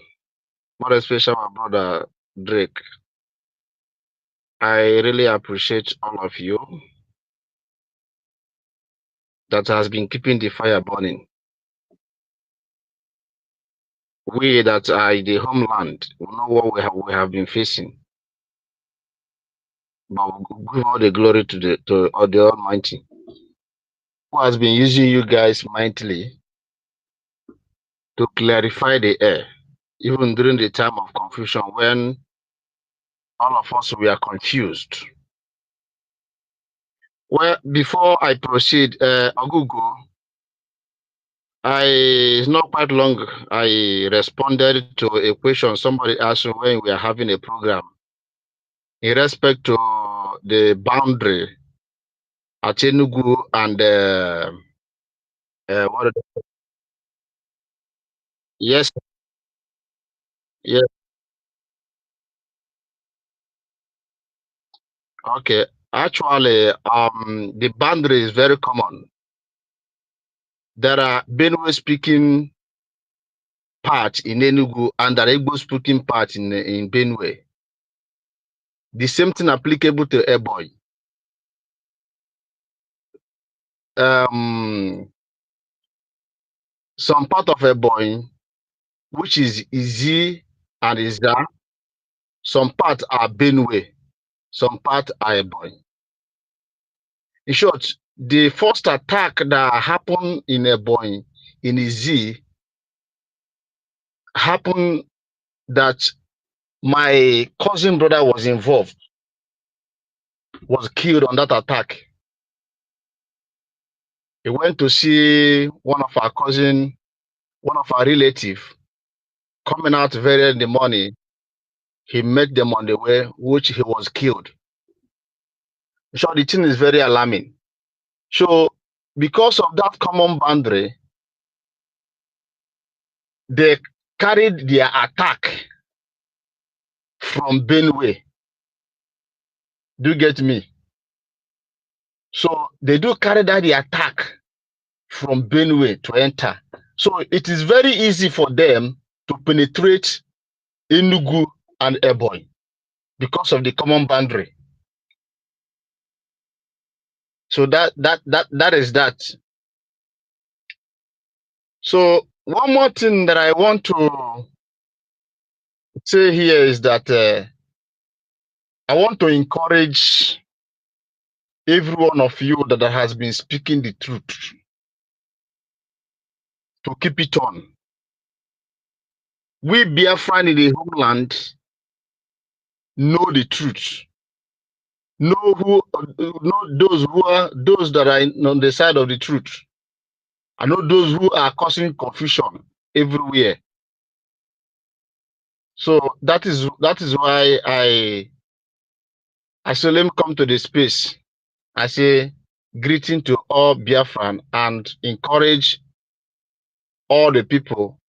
more especially my brother Drake. I really appreciate all of you that has been keeping the fire burning. We that are in the homeland, we know what we have been facing. But we give all the glory to the Almighty, who has been using you guys mightily to clarify the air, even during the time of confusion when all of us were confused. Well, before I proceed, Ogugo, it's not quite long. I responded to a question somebody asked me when we are having a program in respect to the boundary at Enugu and what? Yes, yes. Okay. Actually, the boundary is very common. There are Benue speaking part in Enugu and there are Igbo speaking part in Benue. The same thing applicable to Eboy. um, some part of a boy, which is Izi and Izza. Some parts are Benue, some parts are a boy. In short, the first attack that happened in a boy in Izi happened that my cousin brother was involved, was killed on that attack. He went to see one of our cousin, one of our relative, coming out very early in the morning. He met them on the way, which he was killed. So the thing is very alarming. So because of that common boundary, they carried their attack from Benue. Do you get me? So they do carry that the attack from Benue to enter. So it is very easy for them to penetrate Enugu and Ebonyi because of the common boundary. So that is that. So one more thing that I want to say here is that I want to encourage every one of you that has been speaking the truth to keep it on. We Biafran in the homeland know the truth. Know those that are on the side of the truth. I know those who are causing confusion everywhere. So that is why I say let me come to the space. I say greeting to all Biafran and encourage all the people.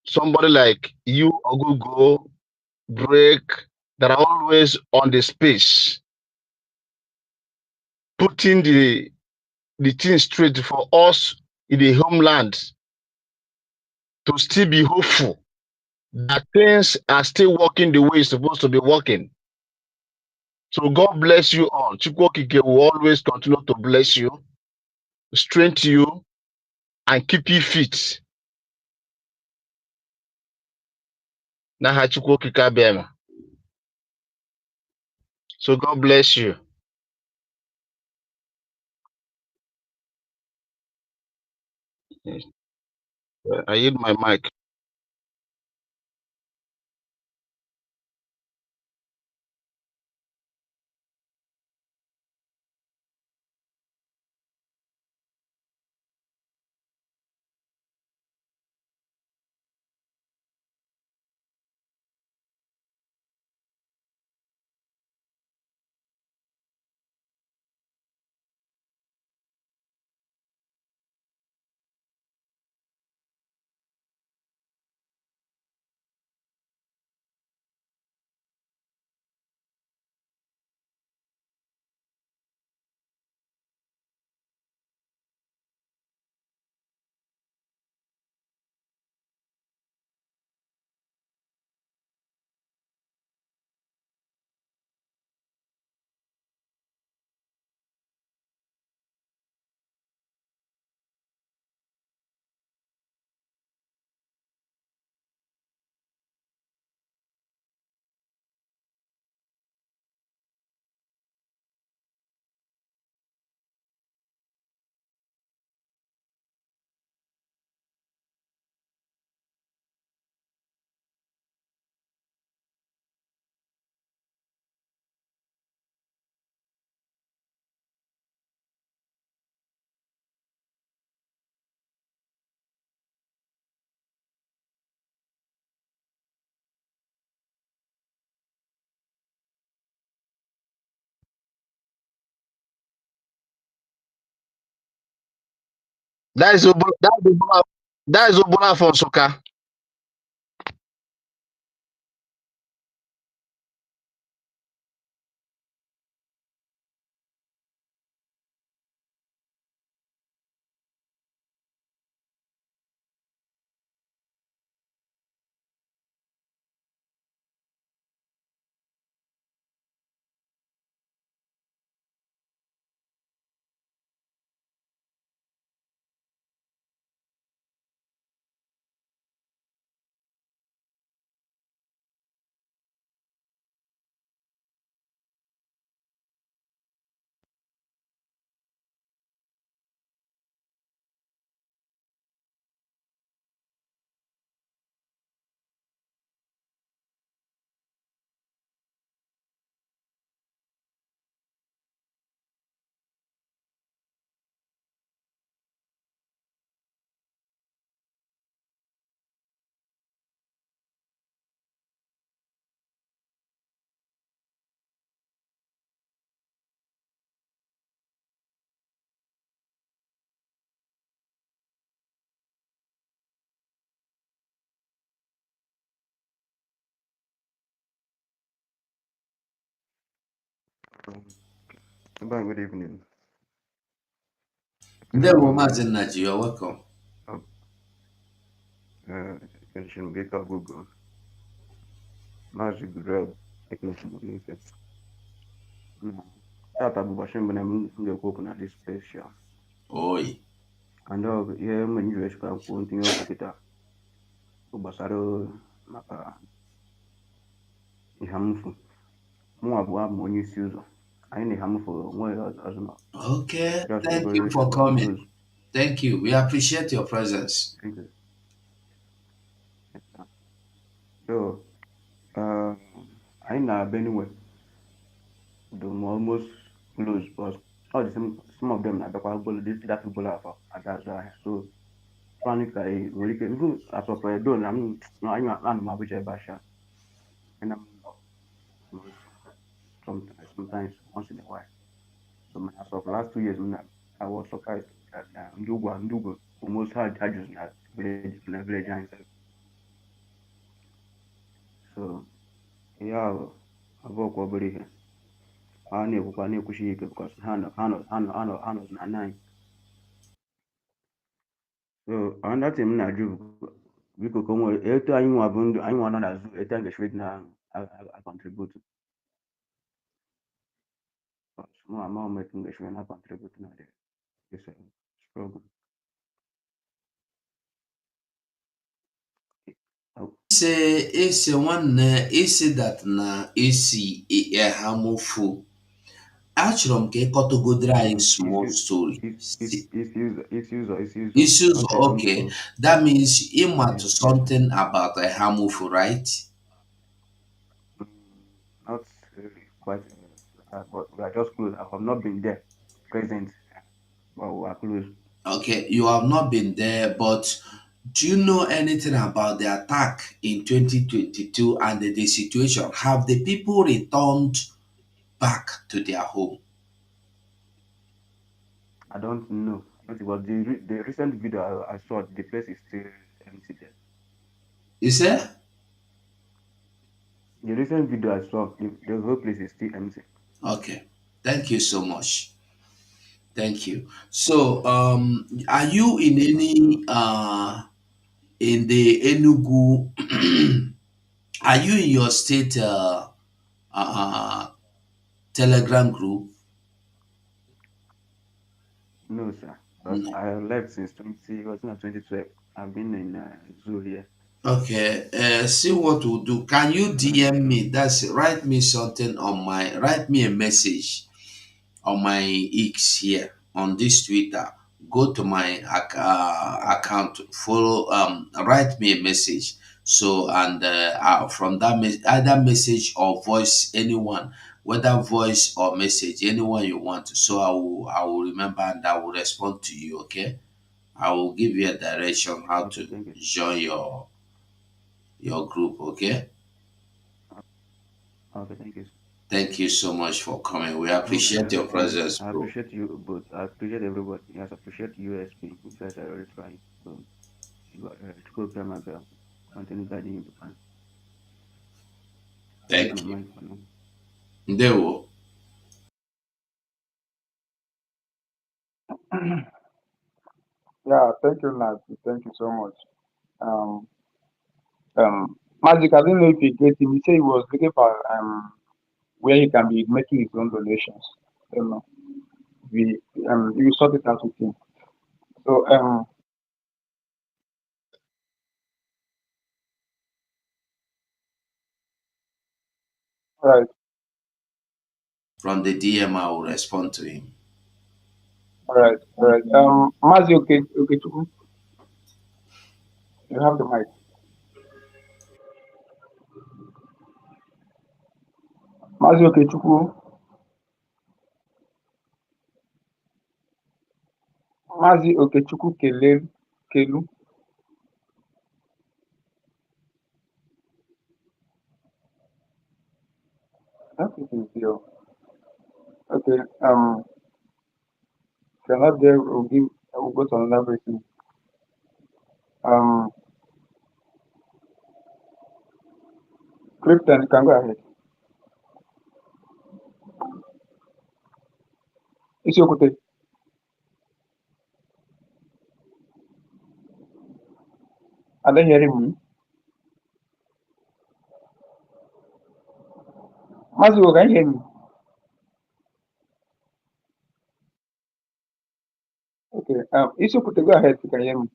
Somebody like you, Ogugo, Break, that are always on the space, putting the thing straight for us in the homeland to still be hopeful that things are still working the way it's supposed to be working. So God bless you all. Chukwokike will always continue to bless you, strengthen you, and keep you fit. Naha Chukwokike abịama. So God bless you. I yield my mic. That is Obola for Nsukka. Good evening. Ndewo Maazị Nnaji, you're welcome. Ekenshin Bika Google. Maazị Gurel. Ekenshin Bika. Tata bụ ụbọchị mbụ na m ga-ekwu okwu na this special. Oi. And ihe mgbe m jiri echekwa kwuo ntinye okwu kịta bụ gbasara maka ịhamụfu. Mụnwa bụ abụ onye isi ụzọ. Anyị na-ịhamụfu onwe ọzọ nọ. Okay, Just thank very you for coming. close. Thank you. We appreciate your presence. Thank you. So, anyị na Benue do almost close, but all the some of them na abịakwa bolo this that bolo afọ ada azụ ahịa. So, planning ka nwere ike even as of do na anyị anụ m Abuja ebe asha. And I'm sometimes once in a while. So, as of last 2 years, I was surprised that Ndugu almost had just in the village inside. So, yeah, abụọ kwa obere ihe a na-ekwukwa na-ekwuchi ike because ha nọ na 9. So another thing m na-ajụ biko ka o nwere etu anyị nwa bụ ndụ anyị nwa nọ n'azụ etu anyị ga-esi na contribute mụ ama m etu m ga-esi na contribute na this struggle. Ise nwanne isi that na isi ehamufu. Achọrọ m ka ịkọtụgodere anyị small story. Isi ụzọ, okay. That means ịmatụ something about ehamufu, right? Not really quite, but we are just close. I have not been there present, but we are close. Okay, you have not been there, but do you know anything about the attack in 2022 and the situation? Have the people returned back to their home? I don't know. But the recent video I saw, the place is still empty there. Is there? The recent video I saw, the whole place is still empty. Okay, thank you so much. Thank you. So, are you in any in the Enugu? Are you in your state Telegram group? No, sir. Because No. I left since 2012. I've been in zoo here. Okay. See what we'll do. Can you DM me? Write me something write me a message on my X here on this Twitter. Go to my account, follow, write me a message. So, and from that either message or voice, anyone, whether voice or message, anyone you want. So I will remember and I will respond to you. Okay, I will give you a direction how Okay, to thank you. join your group. Okay. Okay, thank you. Thank you so much for coming. We appreciate your presence, I bro. appreciate you both. I appreciate everybody. Yes, I appreciate USP. You guys are really trying. So, you got to go pay my bill. Continue guiding you to plan. Thank My you. mind for now. Ndewo. Yeah, thank you, Nancy. Thank you so much. Magic, I don't know if you get him. He said he was looking for where he can be making his own donations. I don't know. We you sort it out with him. So right, From the DM, I will respond to him. all right, all right. Mazi, okay, Chuku, you have the mic. Mazi, okay, Chuku. Mazi, okay, Chuku, Kelu. That is you. Okay. If you're not there, we'll go to another person. Um, Clifton, you can go ahead. Isiokute. Are they hearing me? Maziwo, can you hear me? Okay. Isiokute, go ahead if you can hear me.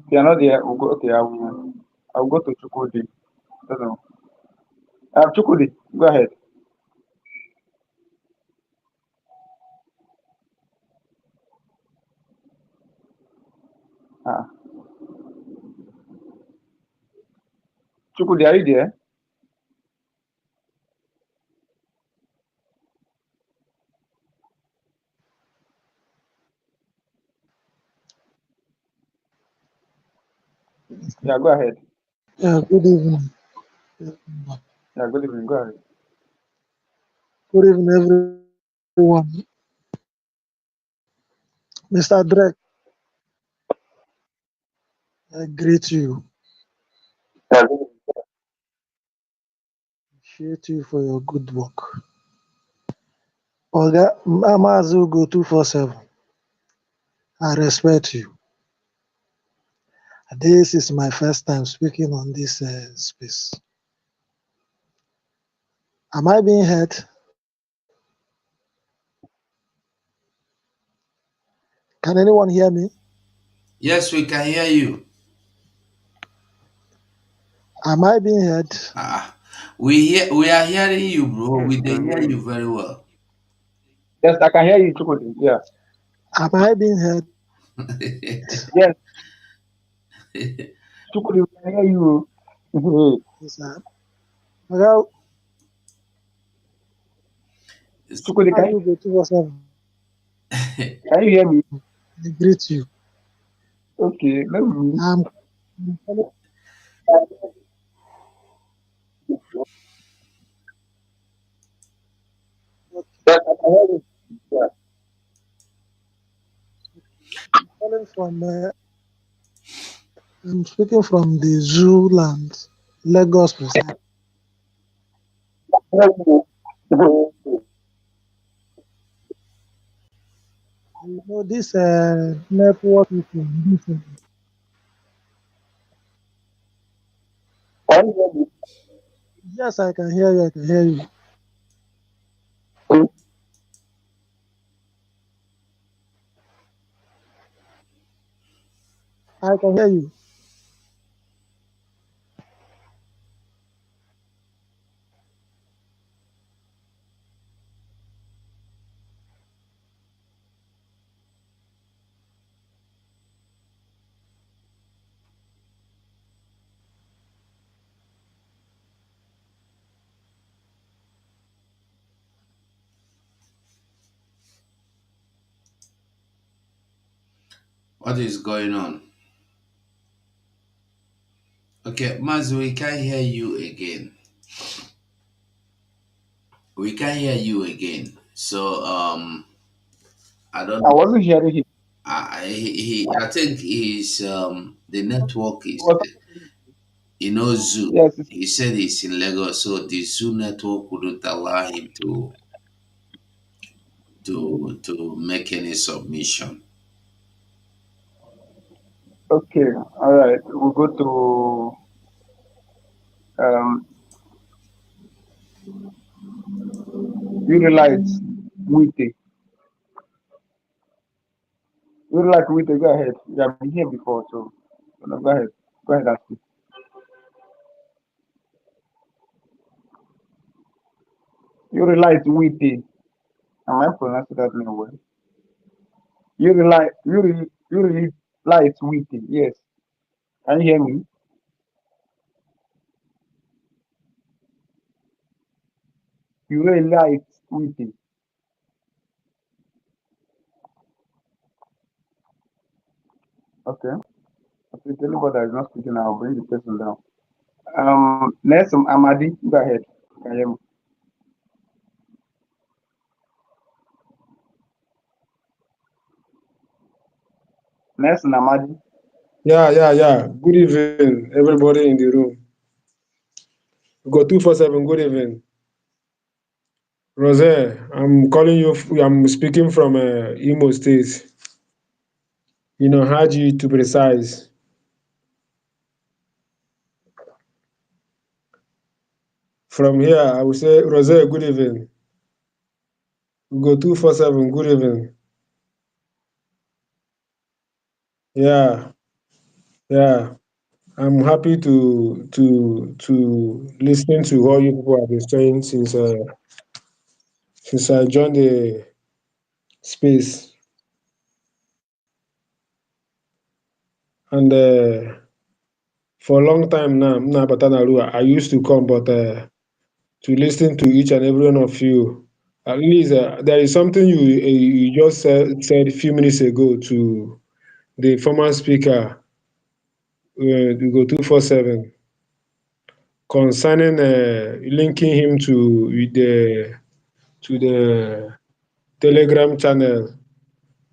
If you're not there, we'll go, okay, I'll go to Chukudi. I don't know. Chukudi, go ahead. Uh, Chukudi, are you there? Yeah, go ahead. Yeah, good evening. Yeah, good evening. Go ahead. Good evening, everyone. Mr. Drake, I greet you. Appreciate you for your good work. Oga Amazu go 247. I respect you. This is my first time speaking on this space. Am I being heard? Can anyone hear me? Yes, we can hear you. Am I being heard? Ah, we are hearing you, bro. We can hear you very well. Yes, I can hear you, Chukudi. Yeah. Am I being heard? Yes, Chukudi, we can hear you. Yes, sir. Oga Chukudi, Amazu go 247. can you hear me? I greet you. Okay, let me. I'm Yes, I can hear you. Yeah. calling from. I'm speaking from the zoo land, Lagos, precisely. You know this network issue. Can you hear me? Yes, I can hear you. I can hear you. I can hear you. What is going on? Okay, Mazu, we can't hear you again. We can't hear you again. So I don't I know. wasn't hearing him. I think his the network He is was, Zoo. yes, He said he's in Lagos, so the Zoo network wouldn't allow him to make any submission. okay. All right. We'll go to um, Unilight Wite. Unilight Wite, go ahead. You have been here before, so no, go ahead. Go ahead, ask me. Unilight Wite. Am I pronouncing that name well? Unilight Wite. Yes. Can you hear me? Unilight Wite. Okay. If anybody is not speaking, I'll bring the person down. Next, Amadi, go ahead. Can you hear me? Next, Amadi. Yeah. Good evening, everybody in the room. Go 247. Good evening. Rose, I'm calling you. I'm speaking from Imo State. Haji to precise. From here, I will say, Rose, good evening. Go 247. Good evening. Yeah, yeah. I'm happy to listen to what you people have been saying since I joined the space. And for a long time now, I used to come, but to listen to each and every one of you. At least there is something you just said a few minutes ago to the former speaker, we go 247, concerning linking him to the Telegram channel,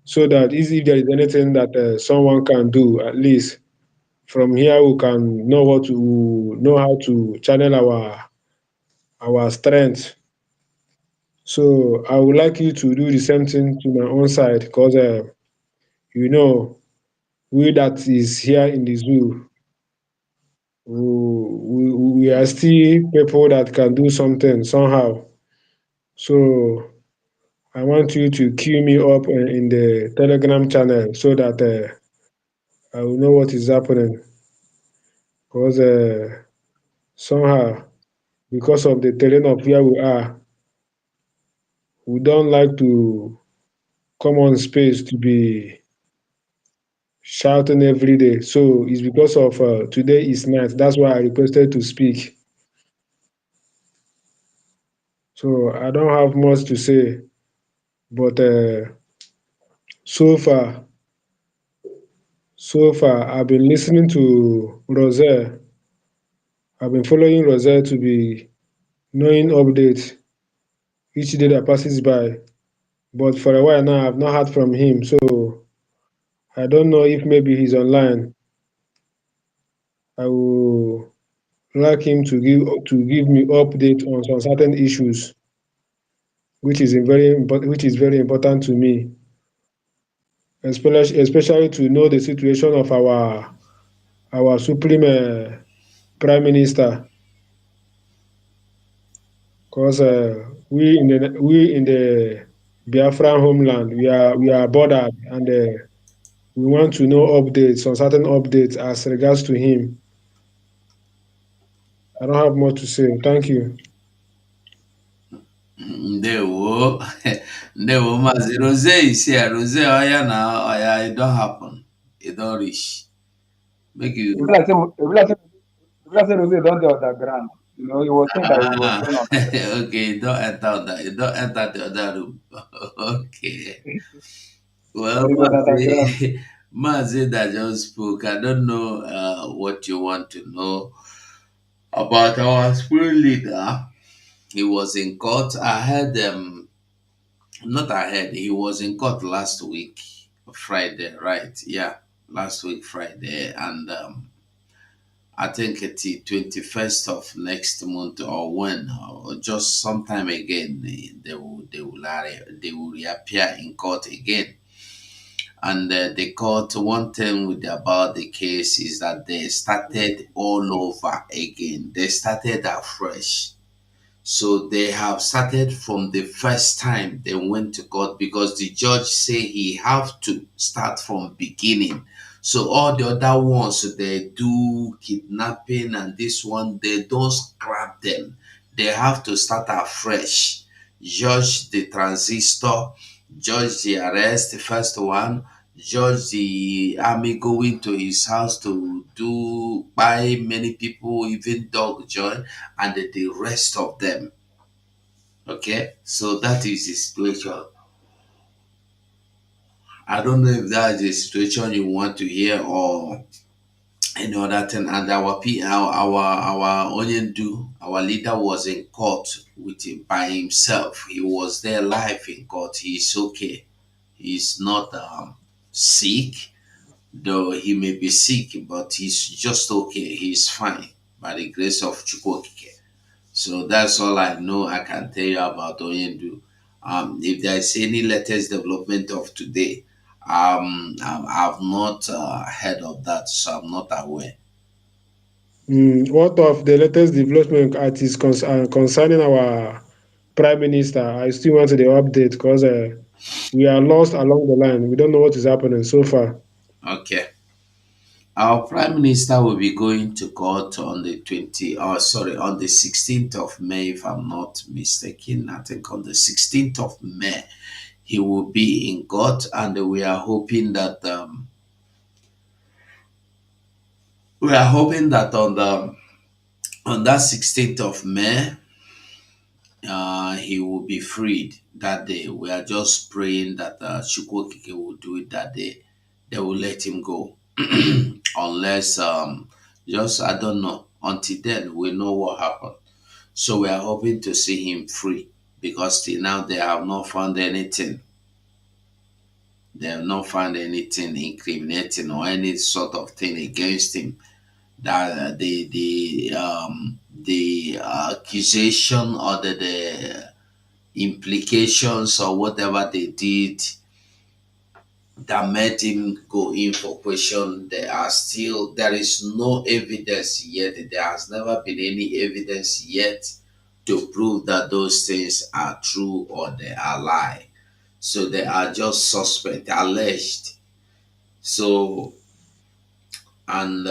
so that if there is anything that someone can do, at least from here we can know how to channel our strength. So I would like you to do the same thing to my own side, because you know we that is here in the zoo, we are still people that can do something somehow. So I want you to queue me up in the Telegram channel, so that I will know what is happening. Because somehow, because of the terrain of where we are, we don't like to come on space to be shouting every day. So it's because of today is night. That's why I requested to speak. So I don't have much to say, but so far, so far, I've been listening to Roselle. I've been following Roselle to be knowing updates each day that passes by. But for a while now, I've not heard from him. So I don't know if maybe he's online. I will like him to give me update on some certain issues, which is very important to me, especially to know the situation of our supreme prime minister, because we in the Biafran homeland, we are bordered, and we want to know updates on certain updates as regards to him. I don't have more to say. Thank you. Ndewo. Ndewo Mazi. Rose is here. Rose, oya na oya, it don't happen. It don't reach. Make It be you like say, it be like say, it be like say Rose don dey underground. He was saying that he was ah going underground. okay, you don't enter that. You don't enter the other room. Okay. Well, Or he was underground. Mazi, Mazi that just spoke. I don't know what you want to know about our spirit leader. He was in court. I heard not ahead. He was in court last week, Friday, right? Yeah, last week Friday, and I think it's the 21st of next month, or when, or just sometime again, they will reappear in court again. And the court, one thing about the case is that they started all over again. They started afresh. So they have started from the first time they went to court, because the judge say he have to start from beginning. So all the other ones they do kidnapping and this one, they don't scrap them. They have to start afresh. Judge the transistor, judge the arrest, the first one, judge the army going to his house to do buy many people, even dog join, and the rest of them. Okay, so that is the situation. I don't know if that is the situation you want to hear, or any other thing. And our onion do our leader was in court with him by himself. He was there live in court. He's okay. He's not sick, though he may be sick, but he's just okay. He's fine by the grace of Chukwokike. So that's all I know I can tell you about Oyendu. If there is any latest development of today, I've not heard of that, so I'm not aware. What of the latest development at is concerning our prime minister? I still want the update because we are lost along the line. We don't know what is happening so far. Okay. Our prime minister will be going to court on the 20, oh sorry, on the 16th of May, if I'm not mistaken. I think on the 16th of May, he will be in court, and we are hoping that on that 16th of May, he will be freed that day. We are just praying that Chukwokike will do it that day. They will let him go. Unless, just, I don't know. Until then, we know what happened. So we are hoping to see him free because till now they have not found anything. They have not found anything incriminating or any sort of thing against him. That the accusation or the implications or whatever they did that made him go in for question, there is no evidence yet. There has never been any evidence yet to prove that those things are true or they are lie. So they are just suspect, alleged. So, and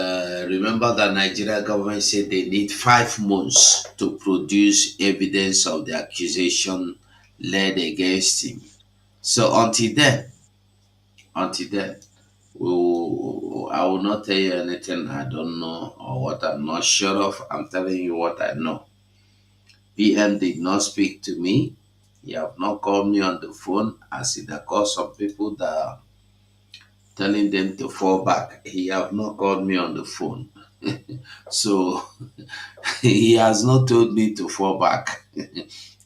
remember that Nigeria government said they need 5 months to produce evidence of the accusation laid against him. So until then, I will not tell you anything I don't know or what I'm not sure of. I'm telling you what I know. PM did not speak to me. He have not called me on the phone as it occurs some people that are telling them to fall back. He have not called me on the phone. So he has not told me to fall back.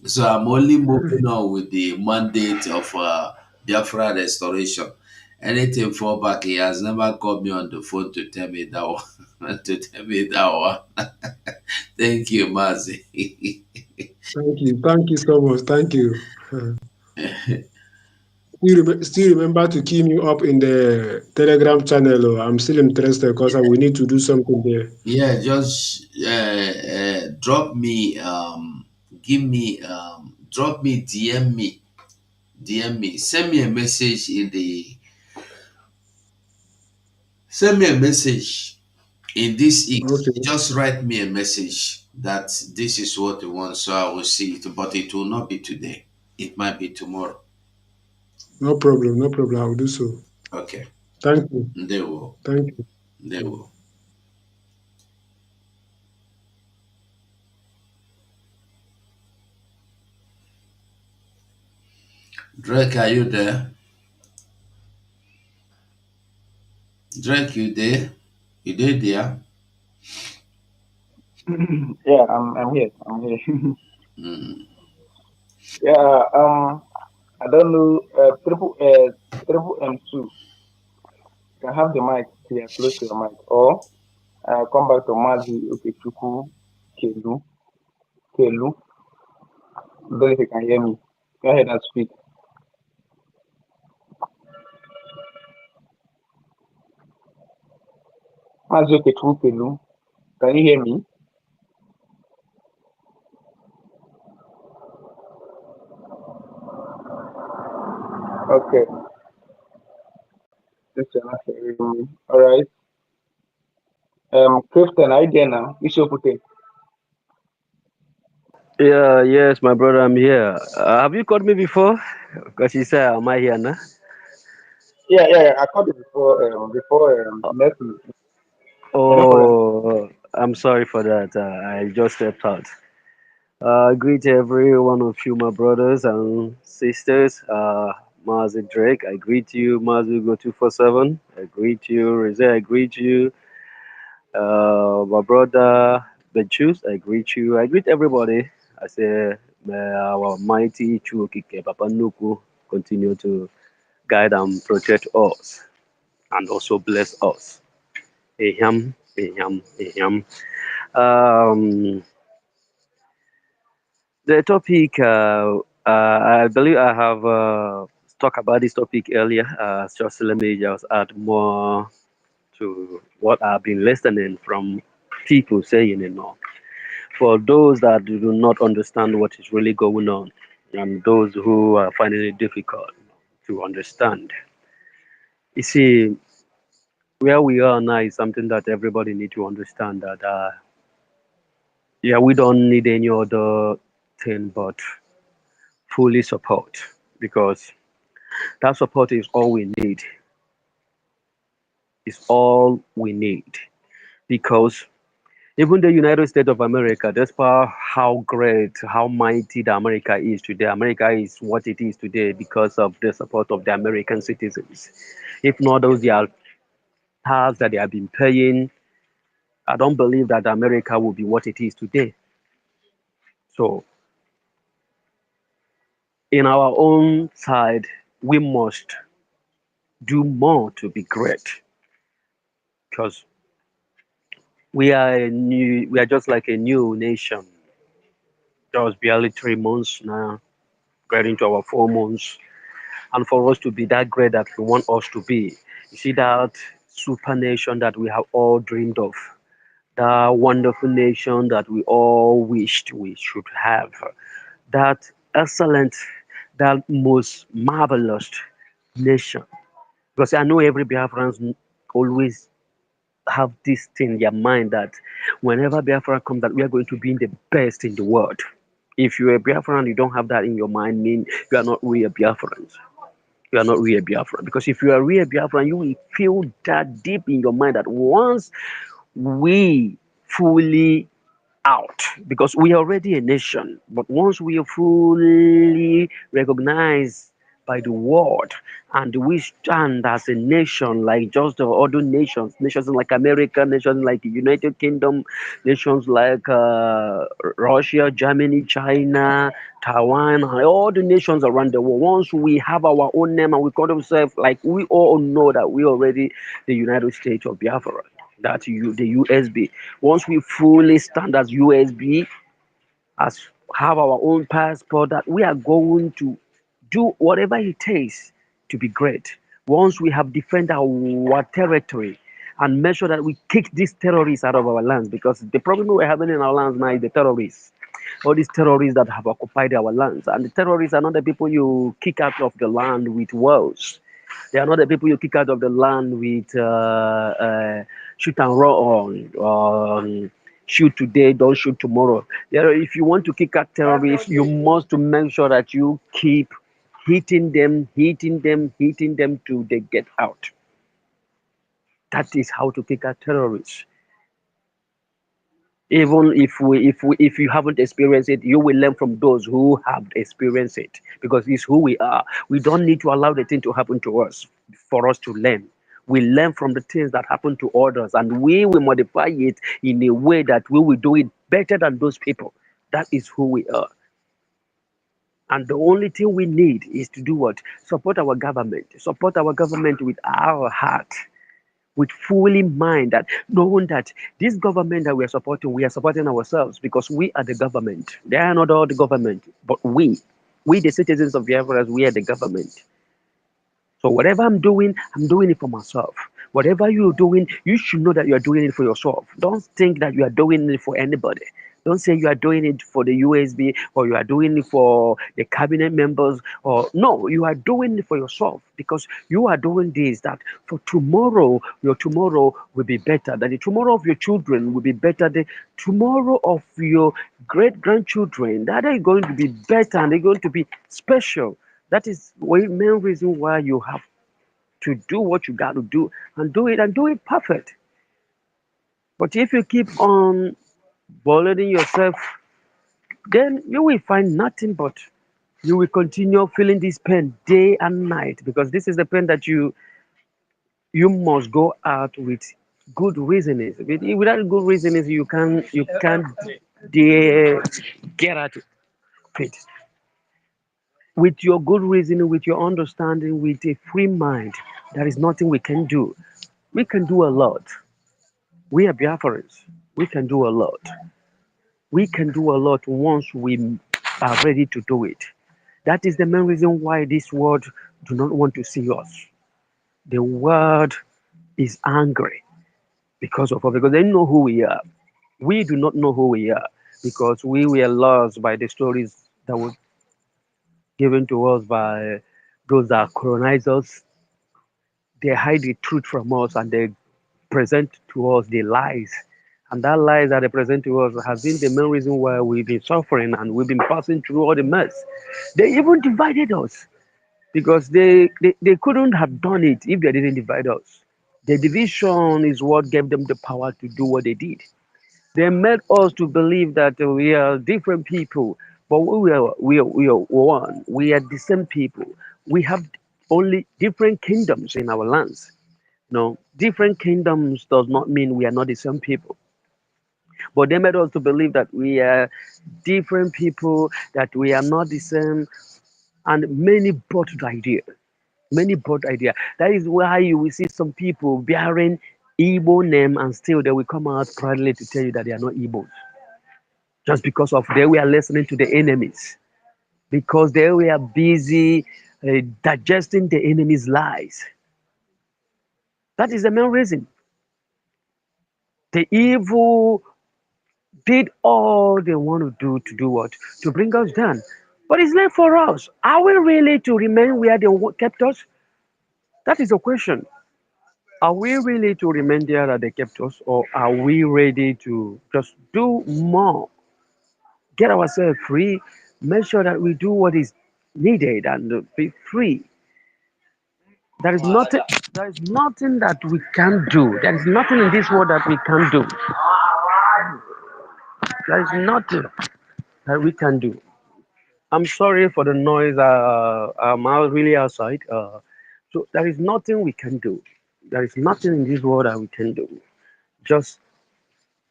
So I'm only moving on with the mandate of Biafra restoration. Anything fall back, he has never called me on the phone to tell me that one. To tell me that one. Thank you, Mazi. Thank you so much. Thank you. Still remember to keep me up in the Telegram channel. Oh. I'm still interested because we need to do something there. Yeah, just drop me, drop me, DM me, send me a message send me a message in this X. Okay, Just write me a message that this is what you want, so I will see it, but it will not be today. It might be tomorrow. no problem, no problem. I'll do so. Okay. Thank you, They will. thank you. They will. Drake, are you there? Drake, you there? You there? Yeah, I'm here. I'm here. Mm. Yeah. I don't know. Triple M2. You can have the mic here, close to the mic, or come back to Mazi Okechuku Kelu. Kelu. Don't know if you can hear me. Go ahead and speak. Mazi Okechuku Kelu. Can you hear me? Okay. This is not hearing me. All right. Clifton, are you there now? Ishokute. Yeah, yes, my brother, I'm here. Have you called me before? Because you said, am I here now? Yeah. I called you before next week. No problem. Oh, I'm sorry for that. I just stepped out. Greet every one of you, my brothers and sisters. Mazi Drake, I greet you. Mazi Go 247, I greet you. Rizé, I greet you. My brother, the Jews, I greet you. I greet everybody. I say, may our mighty Chuokike Papa Nuku continue to guide and protect us and also bless us. Eham, eham, eham. Um, The topic, I believe I have talked about this topic earlier. Just let me just add more to what I've been listening from people saying and all. For those that do not understand what is really going on, and those who are finding it difficult to understand, you see, where we are now is something that everybody need to understand that, yeah, we don't need any other thing but fully support because that support is all we need. Is all we need because even the United States of America, despite how great, how mighty the America is today, America is what it is today because of the support of the American citizens. If not those their tax that they have been paying, I don't believe that America will be what it is today. So in our own side, we must do more to be great because we are just like a new nation, just barely 3 months now, getting to our 4 months. And for us to be that great that we want us to be, you see that super nation that we have all dreamed of, that wonderful nation that we all wished we should have, that excellent, that most marvelous nation. Because I know every Biafran always have this thing in their mind that whenever Biafra comes, that we are going to be the best in the world. If you're a Biafran and you don't have that in your mind, mean you are not really a Biafran. You are not really a Biafran. Because if you are really a Biafran, you will feel that deep in your mind that once we fully out, because we are already a nation, but once we are fully recognized by the world and we stand as a nation like just the other nations, nations like America, nations like the United Kingdom, nations like Russia, Germany, China, Taiwan, and all the nations around the world. Once we have our own name and we call ourselves, like we all know that we already the United States of Biafra, that the USB. Once we fully stand as USB, as have our own passport, that we are going to do whatever it takes to be great. Once we have defended our territory and make sure that we kick these terrorists out of our lands, because the problem we're having in our lands now is the terrorists. All these terrorists that have occupied our lands, and the terrorists are not the people you kick out of the land with walls. They are not the people you kick out of the land with shoot and run, shoot today, don't shoot tomorrow. If you want to kick out terrorists, you must to make sure that you keep hitting them, hitting them, hitting them till they get out. That is how to kick out terrorists. Even if you haven't experienced it, you will learn from those who have experienced it because it's who we are. We don't need to allow the thing to happen to us for us to learn. We learn from the things that happen to others and we will modify it in a way that we will do it better than those people. That is who we are. And the only thing we need is to do what? Support our government. Support our government with our heart, with fully mind, that knowing that this government that we are supporting ourselves because we are the government. They are not all the government, but we the citizens of Biafra, we are the government. So whatever I'm doing it for myself. Whatever you're doing, you should know that you are doing it for yourself. Don't think that you are doing it for anybody. Don't say you are doing it for the USB or you are doing it for the cabinet members or no, you are doing it for yourself because you are doing this that for tomorrow, your tomorrow will be better. That the tomorrow of your children will be better. The tomorrow of your great grandchildren that are going to be better and they're going to be special. That is the main reason why you have to do what you got to do and do it perfect. But if you keep on bullying yourself, then you will find nothing but you will continue feeling this pain day and night because this is the pain that you must go out with good reasons. Without good reasons, you can't dare get out of it. With your good reasoning, with your understanding, with a free mind, there is nothing we can do. We can do a lot. We are Biafrans. We can do a lot. We can do a lot once we are ready to do it. That is the main reason why this world do not want to see us. The world is angry because of us, because they know who we are. We do not know who we are because we were lost by the stories that were given to us by those that colonize us. They hide the truth from us and they present to us the lies. And that lies that they present to us has been the main reason why we've been suffering and we've been passing through all the mess. They even divided us because they couldn't have done it if they didn't divide us. The division is what gave them the power to do what they did. They made us to believe that we are different people, but we are one. We are the same people. We have only different kingdoms in our lands. No, different kingdoms does not mean we are not the same people. But they made us to believe that we are different people, that we are not the same, and many bought the idea. Many bought the idea. That is why you will see some people bearing Igbo name and still they will come out proudly to tell you that they are not Igbos. Just because of they were listening to the enemies, because they were busy digesting the enemy's lies. That is the main reason. The evil did all they want to do what? To bring us down. But it's not for us. Are we really to remain where they kept us? That is the question. Are we really to remain there that they kept us, or are we ready to just do more, get ourselves free, make sure that we do what is needed and be free? There is nothing. There is nothing that we can do. There is nothing in this world that we can do. There is nothing that we can do. I'm sorry for the noise. I'm out really outside. So there is nothing we can do. There is nothing in this world that we can do. Just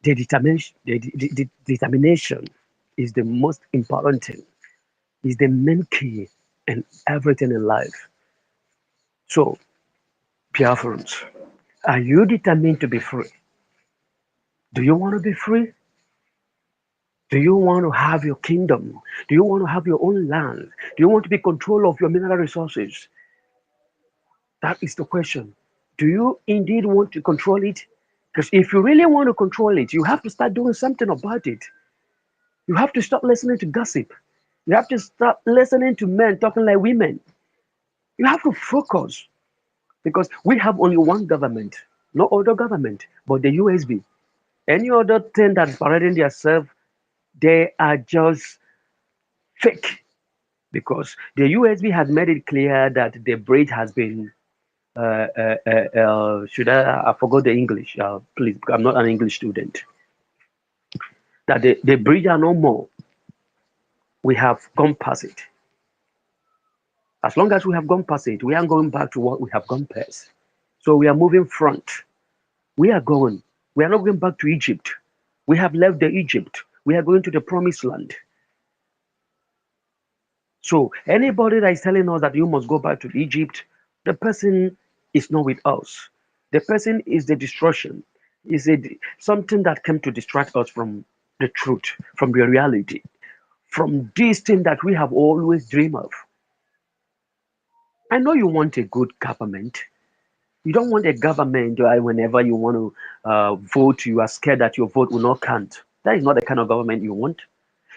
the determination. The determination is the most important thing. Is the main key in everything in life. So, Biafrans, are you determined to be free? Do you want to be free? Do you want to have your kingdom? Do you want to have your own land? Do you want to be control of your mineral resources? That is the question. Do you indeed want to control it? Because if you really want to control it, you have to start doing something about it. You have to stop listening to gossip. You have to stop listening to men talking like women. You have to focus because we have only one government, no other government but the USB. Any other thing that's parading themselves, they are just fake because the USB has made it clear that the bridge has been should I forgot the English, please, I'm not an English student. That the bridge are no more. We have gone past it. As long as we have gone past it, we aren't going back to what we have gone past. So we are moving front. We are going. We are not going back to Egypt. We have left the Egypt. We are going to the promised land. So anybody that is telling us that you must go back to Egypt, the person is not with us. The person is the destruction. Is it something that came to distract us from the truth, from the reality, from this thing that we have always dreamed of? I know you want a good government. You don't want a government whenever you want to vote, you are scared that your vote will not count. That is not the kind of government you want.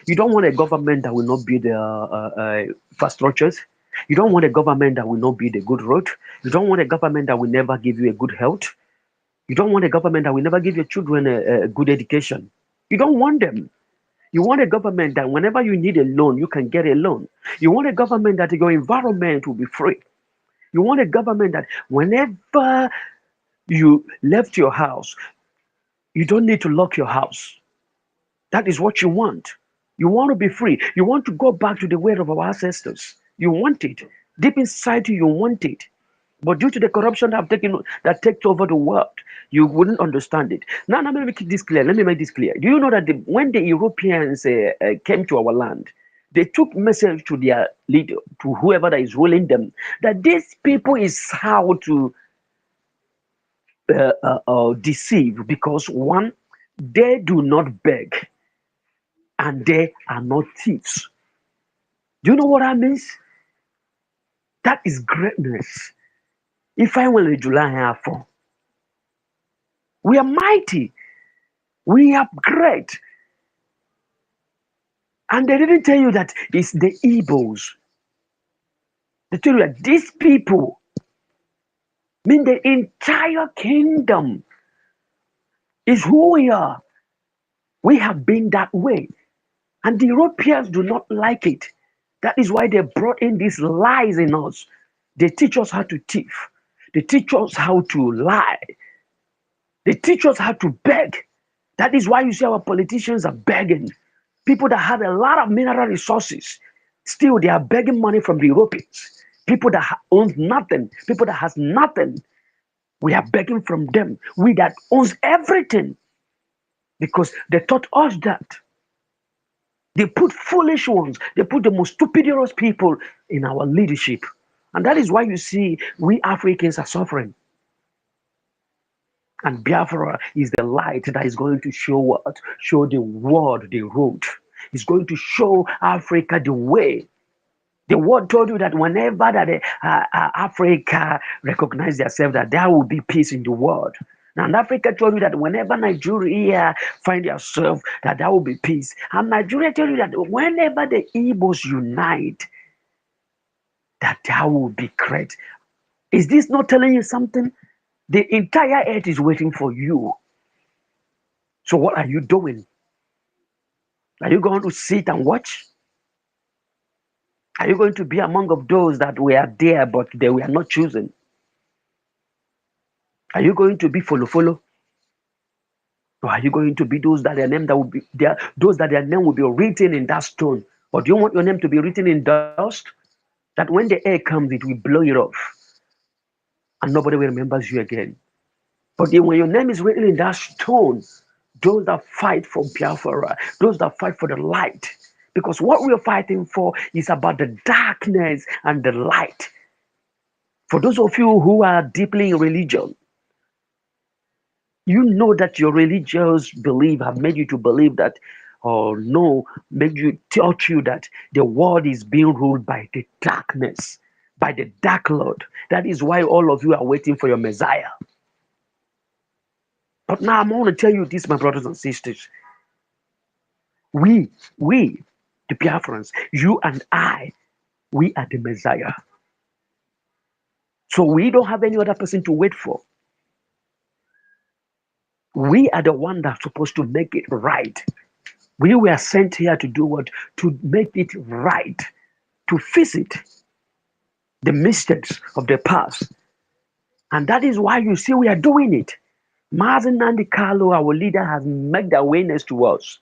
You don't want a government that will not build infrastructures. You don't want a government that will not build a good road. You don't want a government that will never give you a good health. You don't want a government that will never give your children a good education. You don't want them. You want a government that whenever you need a loan, you can get a loan. You want a government that your environment will be free. You want a government that whenever you left your house, you don't need to lock your house. That is what you want. You want to be free. You want to go back to the way of our ancestors. You want it. Deep inside you, you want it. But due to the corruption that takes over the world, you wouldn't understand it. Now, let me make this clear. Let me make this clear. Do you know that when the Europeans came to our land, they took message to their leader, to whoever that is ruling them, that these people is how to deceive because one, they do not beg and they are not thieves. Do you know what that means? That is greatness. If I will July half, we are mighty. We are great. And they didn't tell you that it's the Igbos. They tell you that these people mean the entire kingdom is who we are. We have been that way. And the Europeans do not like it. That is why they brought in these lies in us. They teach us how to thief. They teach us how to lie. They teach us how to beg. That is why you see our politicians are begging. People that have a lot of mineral resources, still they are begging money from the Europeans. People that owns nothing, people that has nothing, we are begging from them. We that owns everything, because they taught us that. They put foolish ones, they put the most stupidest people in our leadership. And that is why you see we Africans are suffering. And Biafra is the light that is going to show what? Show the world the road. It's going to show Africa the way. The world told you that whenever that Africa recognize themselves, that there will be peace in the world. And Africa told you that whenever Nigeria find yourself, that there will be peace. And Nigeria told you that whenever the Igbos unite, that there will be great. Is this not telling you something? The entire earth is waiting for you. So what are you doing? Are you going to sit and watch? Are you going to be among of those that were there but they were not chosen? Are you going to be follow? Or are you going to be those that their name that will be there, those that their name will be written in that stone? Or do you want your name to be written in dust? That when the air comes, it will blow it off and nobody will remember you again. But then when your name is written in that stone, those that fight for Biafra, those that fight for the light, because what we are fighting for is about the darkness and the light. For those of you who are deeply in religion, you know that your religious belief have made you to believe that, or no, made you taught you that the world is being ruled by the darkness, by the dark Lord. That is why all of you are waiting for your Messiah. But now I'm going to tell you this, my brothers and sisters. We, the Biafrans, you and I, we are the Messiah. So we don't have any other person to wait for. We are the one that's supposed to make it right. We were sent here to do what? To make it right, to fix it, the mistakes of the past. And that is why you see we are doing it. Mazen Nandi Carlo, our leader, has made the awareness to us.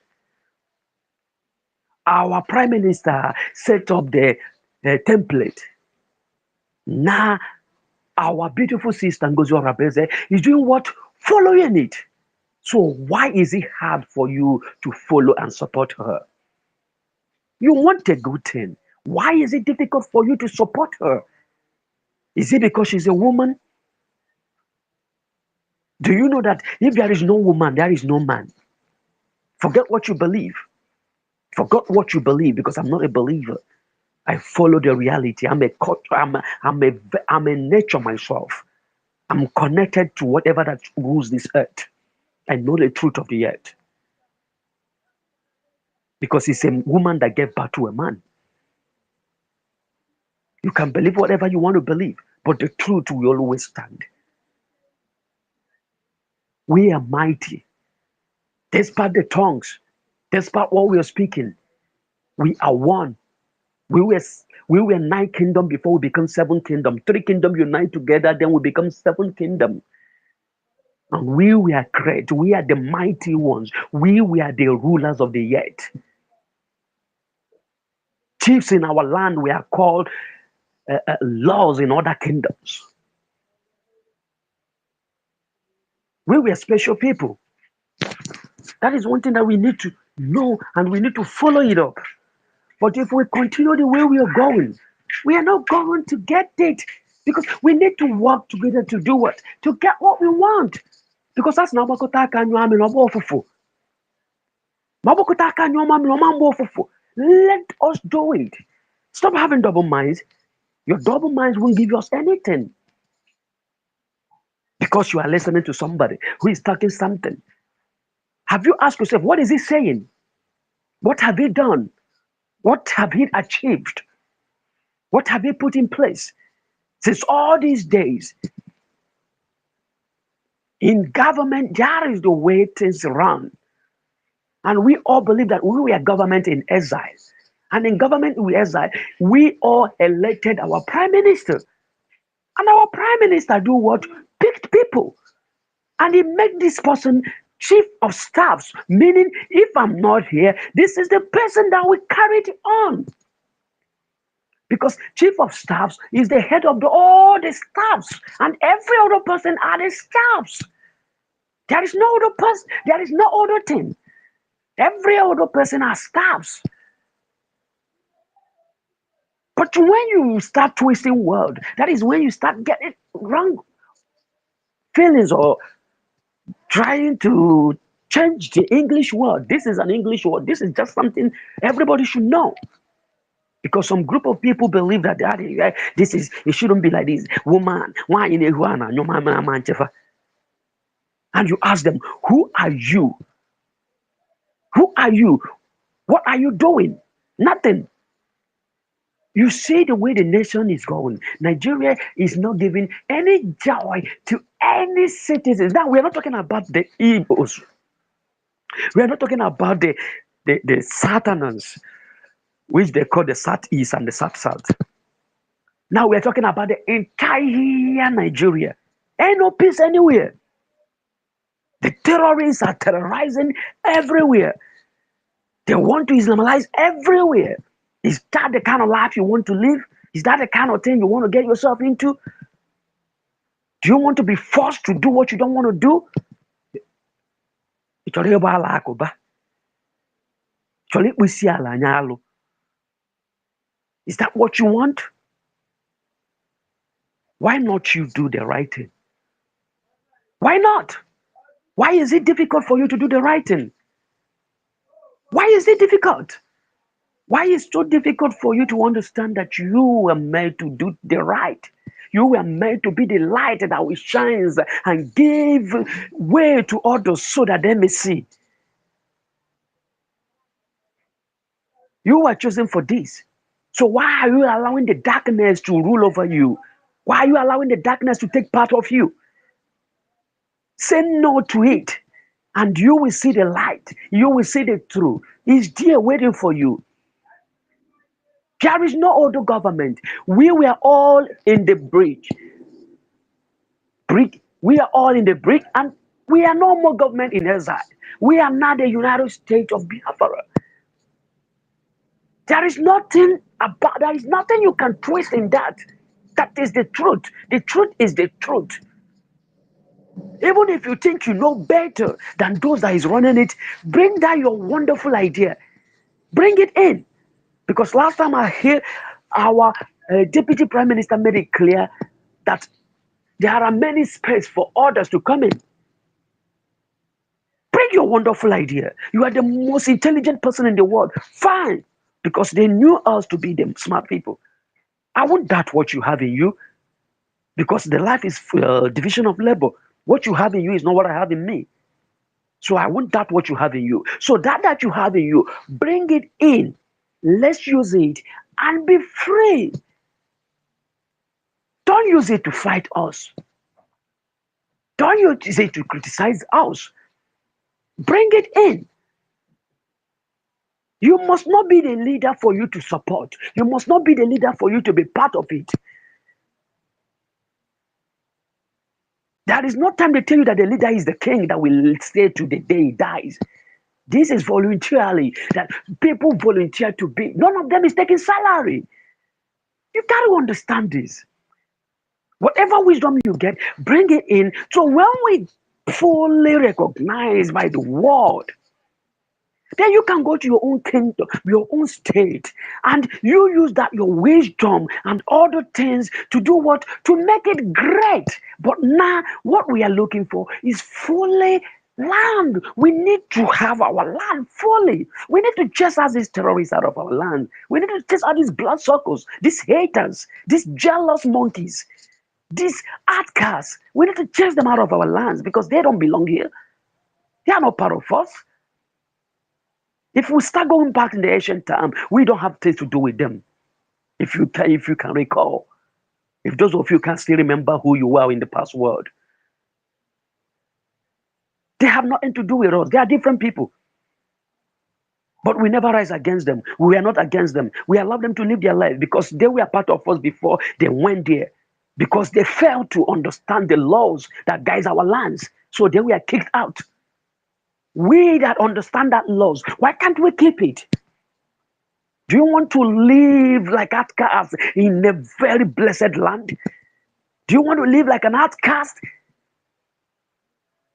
Our prime minister set up the template. Now, our beautiful sister Ngozi Orabeze is doing what? Following it. So why is it hard for you to follow and support her? You want a good thing. Why is it difficult for you to support her? Is it because she's a woman? Do you know that if there is no woman, there is no man? Forget what you believe. Forget what you believe, because I'm not a believer. I follow the reality. I'm a nature myself. I'm connected to whatever that rules this earth. I know the truth of the earth. Because it's a woman that gave birth to a man. You can believe whatever you want to believe, but the truth will always stand. We are mighty. Despite the tongues, despite what we are speaking, we are one. We were nine kingdom before we become seven kingdom. Three kingdom unite together, then we become seven kingdom. And we were great. We are the mighty ones. We were the rulers of the earth. Chiefs in our land were called laws in other kingdoms. We were special people. That is one thing that we need to know, and we need to follow it up. But if we continue the way we are going, we are not going to get it, because we need to work together to do what? To get what we want. Because that's not what let us do it. Stop having double minds. Your double minds won't give us anything because you are listening to somebody who is talking something. Have you asked yourself, what is he saying? What have he done? What have he achieved? What have he put in place? Since all these days, in government, that is the way things run. And we all believe that we were government in exile. And in government in exile, we all elected our prime minister. And our prime minister do what? Picked people. And he made this person chief of staffs, meaning if I'm not here, this is the person that will carry it on. Because chief of staffs is the head of all the staffs, and every other person are the staffs. There is no other person, there is no other thing. Every other person has staffs. But when you start twisting word, that is when you start getting wrong feelings or trying to change the English word. This is an English word. This is just something everybody should know. Because some group of people believe that this is it shouldn't be like this. Woman, why in a and you ask them, who are you? Who are you? What are you doing? Nothing. You see the way the nation is going. Nigeria is not giving any joy to any citizens. Now we are not talking about the Igbos. We are not talking about the Southerners, which they call the Southeast and the South. Now we are talking about the entire Nigeria. Ain't no peace anywhere. The terrorists are terrorizing everywhere. They want to Islamize everywhere. Is that the kind of life you want to live? Is that the kind of thing you want to get yourself into? Do you want to be forced to do what you don't want to do? Ị chọrọ ịgba ala akụba? Ị chọrọ ịkpụ isi ala anya alụ? Is that what you want? Why not you do the right thing? Why not? Why is it difficult for you to do the right thing? Why is it difficult? Why is it so difficult for you to understand that you were made to do the right? You were made to be the light that will shine and give way to others so that they may see. You were chosen for this. So why are you allowing the darkness to rule over you? Why are you allowing the darkness to take part of you? Say no to it, and you will see the light. You will see the truth. It's there waiting for you. There is no other government. We were all in the bridge. We are all in the bridge, and we are no more government in exile. We are now the United States of Biafra. There is nothing you can twist in that. That is the truth. The truth is the truth. Even if you think you know better than those that is running it, bring down your wonderful idea. Bring it in. Because last time I hear our Deputy Prime Minister made it clear that there are many space for others to come in. Bring your wonderful idea. You are the most intelligent person in the world. Fine. Because they knew us to be the smart people. I won't doubt what you have in you. Because the life is division of labor. What you have in you is not what I have in me. So I won't doubt what you have in you. So that you have in you, bring it in. Let's use it and be free. Don't use it to fight us. Don't use it to criticize us. Bring it in. You must not be the leader for you to support. You must not be the leader for you to be part of it. There is no time to tell you that the leader is the king that will stay to the day he dies. This is voluntarily, that people volunteer to be. None of them is taking salary. You got to understand this. Whatever wisdom you get, bring it in. So when we fully recognized by the world, then you can go to your own kingdom, your own state, and you use that your wisdom and other things to do what? To make it great. But now what we are looking for is fully Land. We need to have our land fully. We need to chase out these terrorists out of our land. We need to chase out these bloodsuckers, these haters, these jealous monkeys, these outcasts. We need to chase them out of our lands because they don't belong here. They are not part of us. If we start going back in the ancient time, we don't have things to do with them. If you can recall, if those of you can still remember who you were in the past world, they have nothing to do with us. They are different people. But we never rise against them. We are not against them. We allow them to live their life because they were part of us before they went there. Because they failed to understand the laws that guide our lands. So they were kicked out. We that understand that laws, why can't we keep it? Do you want to live like outcasts in a very blessed land? Do you want to live like an outcast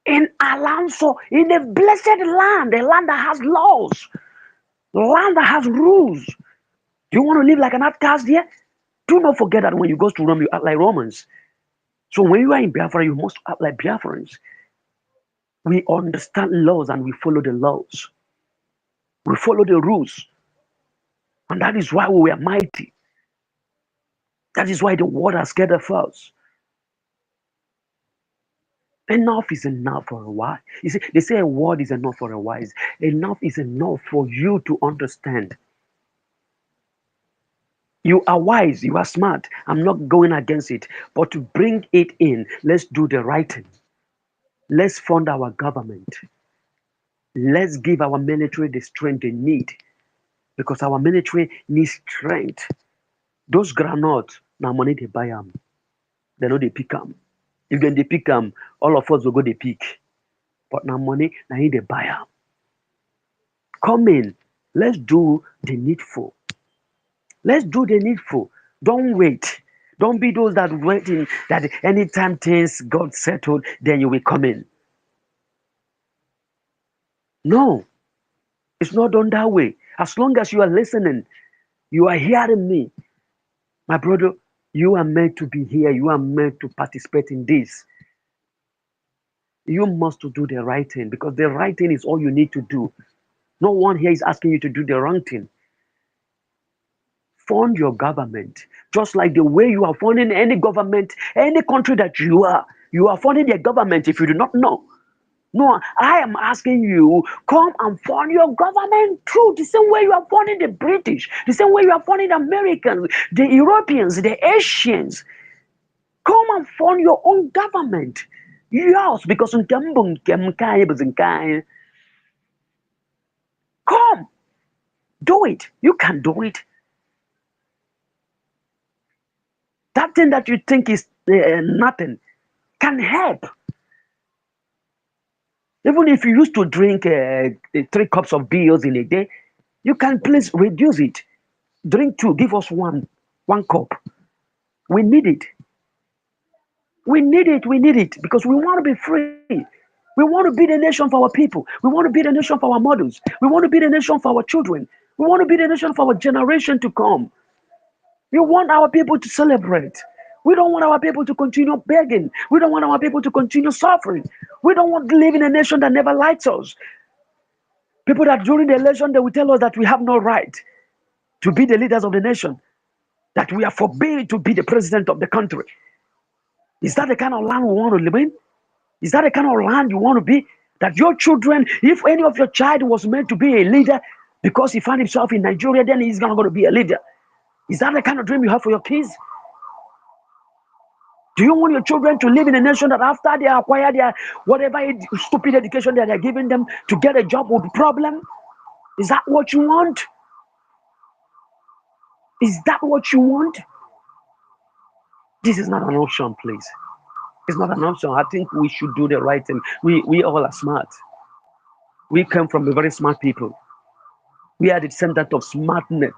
in Alonso, in a blessed land, a land that has laws, land that has rules? Do you want to live like an outcast here? Do not forget that when you go to Rome, you act like Romans. So when you are in Biafra, you must act like Biafrans. We understand laws and we follow the laws. We follow the rules. And that is why we were mighty. That is why the world has scared of us. Enough is enough for a while. You see, they say a word is enough for a wise. Enough is enough for you to understand. You are wise, you are smart. I'm not going against it. But to bring it in, let's do the right thing. Let's fund our government. Let's give our military the strength they need. Because our military needs strength. Those granules, now money they buy them. They know they pick them. If they pick them, all of us will go they pick. But now money, now they buy them. Come in. Let's do the needful. Let's do the needful. Don't wait. Don't be those that waiting that anytime things got settled, then you will come in. No, it's not done that way. As long as you are listening, you are hearing me, my brother. You are meant to be here. You are meant to participate in this. You must do the right thing because the right thing is all you need to do. No one here is asking you to do the wrong thing. Fund your government just like the way you are funding any government, any country that you are funding their government. If you do not know, no, I am asking you, come and fund your government through the same way you are funding the British, the same way you are funding the Americans, the Europeans, the Asians. Come and fund your own government. Yes, because come, do it. You can do it. That thing that you think is nothing can help. Even if you used to drink 3 cups of beers in a day, you can please reduce it. Drink 2, give us one cup. We need it. We need it. We need it because we want to be free. We want to be the nation for our people. We want to be the nation for our mothers. We want to be the nation for our children. We want to be the nation for our generation to come. We want our people to celebrate. We don't want our people to continue begging. We don't want our people to continue suffering. We don't want to live in a nation that never likes us. People that during the election they will tell us that we have no right to be the leaders of the nation, that we are forbidden to be the president of the country. Is that the kind of land we want to live in? Is that the kind of land you want to be? That your children, if any of your child was meant to be a leader because he found himself in Nigeria, then he's not going to be a leader. Is that the kind of dream you have for your kids? Do you want your children to live in a nation that after they acquire their whatever stupid education that they're giving them to get a job with problem? Is that what you want? Is that what you want? This is not an option, please. It's not an option. I think we should do the right thing. We all are smart. We come from a very smart people. We are the descendant of smartness.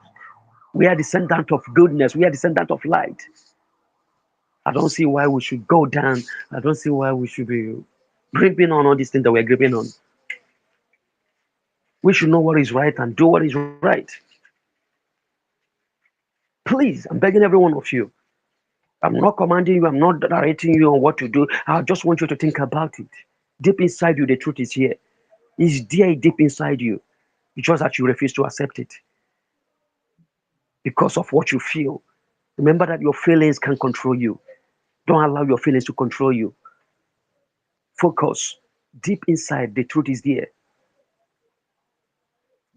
We are the descendant of goodness. We are the descendant of light. I don't see why we should go down. I don't see why we should be gripping on all these things that we're gripping on. We should know what is right and do what is right. Please, I'm begging every one of you. I'm not commanding you. I'm not directing you on what to do. I just want you to think about it. Deep inside you, the truth is here. It's there deep inside you. It's just that you refuse to accept it because of what you feel. Remember that your feelings can control you. Don't allow your feelings to control you. Focus. Deep inside, the truth is there.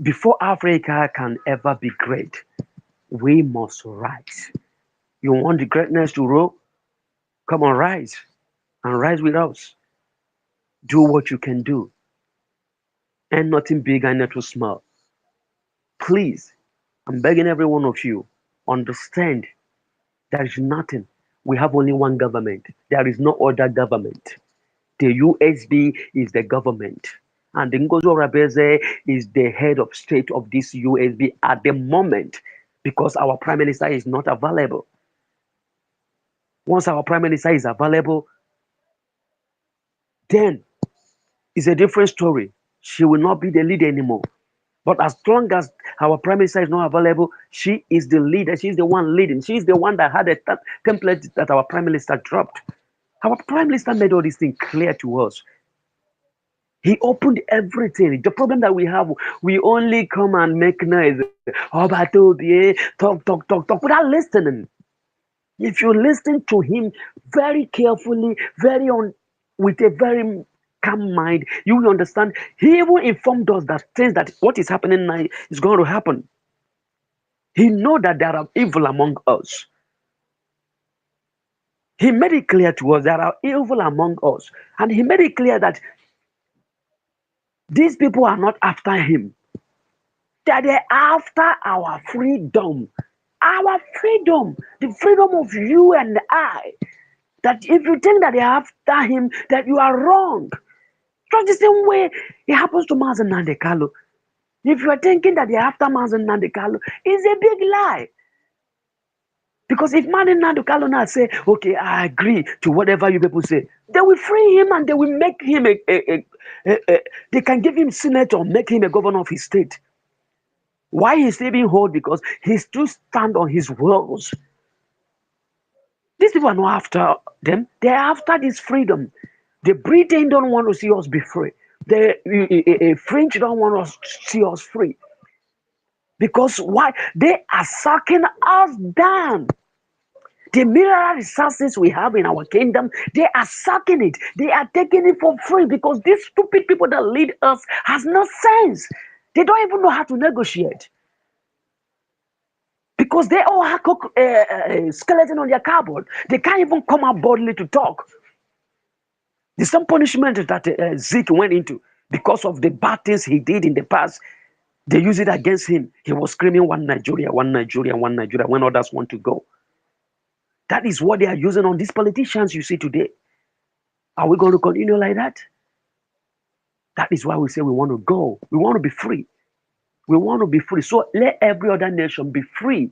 Before Africa can ever be great, we must rise. You want the greatness to roll? Come on, rise. And rise with us. Do what you can do. And nothing big and nothing small. Please, I'm begging every one of you, understand there is nothing. We have only one government. There is no other government. The USB is the government. And Ngozi Orebeze is the head of state of this USB at the moment because our prime minister is not available. Once our prime minister is available, then it's a different story. She will not be the leader anymore. But as long as our prime minister is not available, she is the leader. She's the one leading. She's the one that had a template that our prime minister dropped. Our prime minister made all these things clear to us. He opened everything. The problem that we have, we only come and make noise. Oh, but talk, without listening. If you listen to him very carefully, with a very calm mind, you will understand. He even informed us that things that what is happening now is going to happen. He know that there are evil among us. He made it clear to us there are evil among us, and he made it clear that these people are not after him. That they're after our freedom. Our freedom, the freedom of you and I. That if you think that they're after him, that you are wrong. Just the same way it happens to Mazen Nandekalo. If you are thinking that they're after Mazen Nandekalo, it's a big lie. Because if Mazen Nandekalo now say, okay, I agree to whatever you people say, they will free him and they will make him they can give him senator, make him a governor of his state. Why he's still being held? Because he still stand on his words. These people are not after them. They're after this freedom. The Britain don't want to see us be free. The French don't want us to see us free. Because why? They are sucking us down. The mineral resources we have in our kingdom, they are sucking it. They are taking it for free because these stupid people that lead us has no sense. They don't even know how to negotiate. Because they all have skeleton on their cardboard. They can't even come out boldly to talk. The same punishment that Zeke went into because of the bad things he did in the past, they use it against him. He was screaming, one Nigeria, one Nigeria, one Nigeria, when others want to go. That is what they are using on these politicians you see today. Are we going to continue like that? That is why we say we want to go. We want to be free. We want to be free. So let every other nation be free.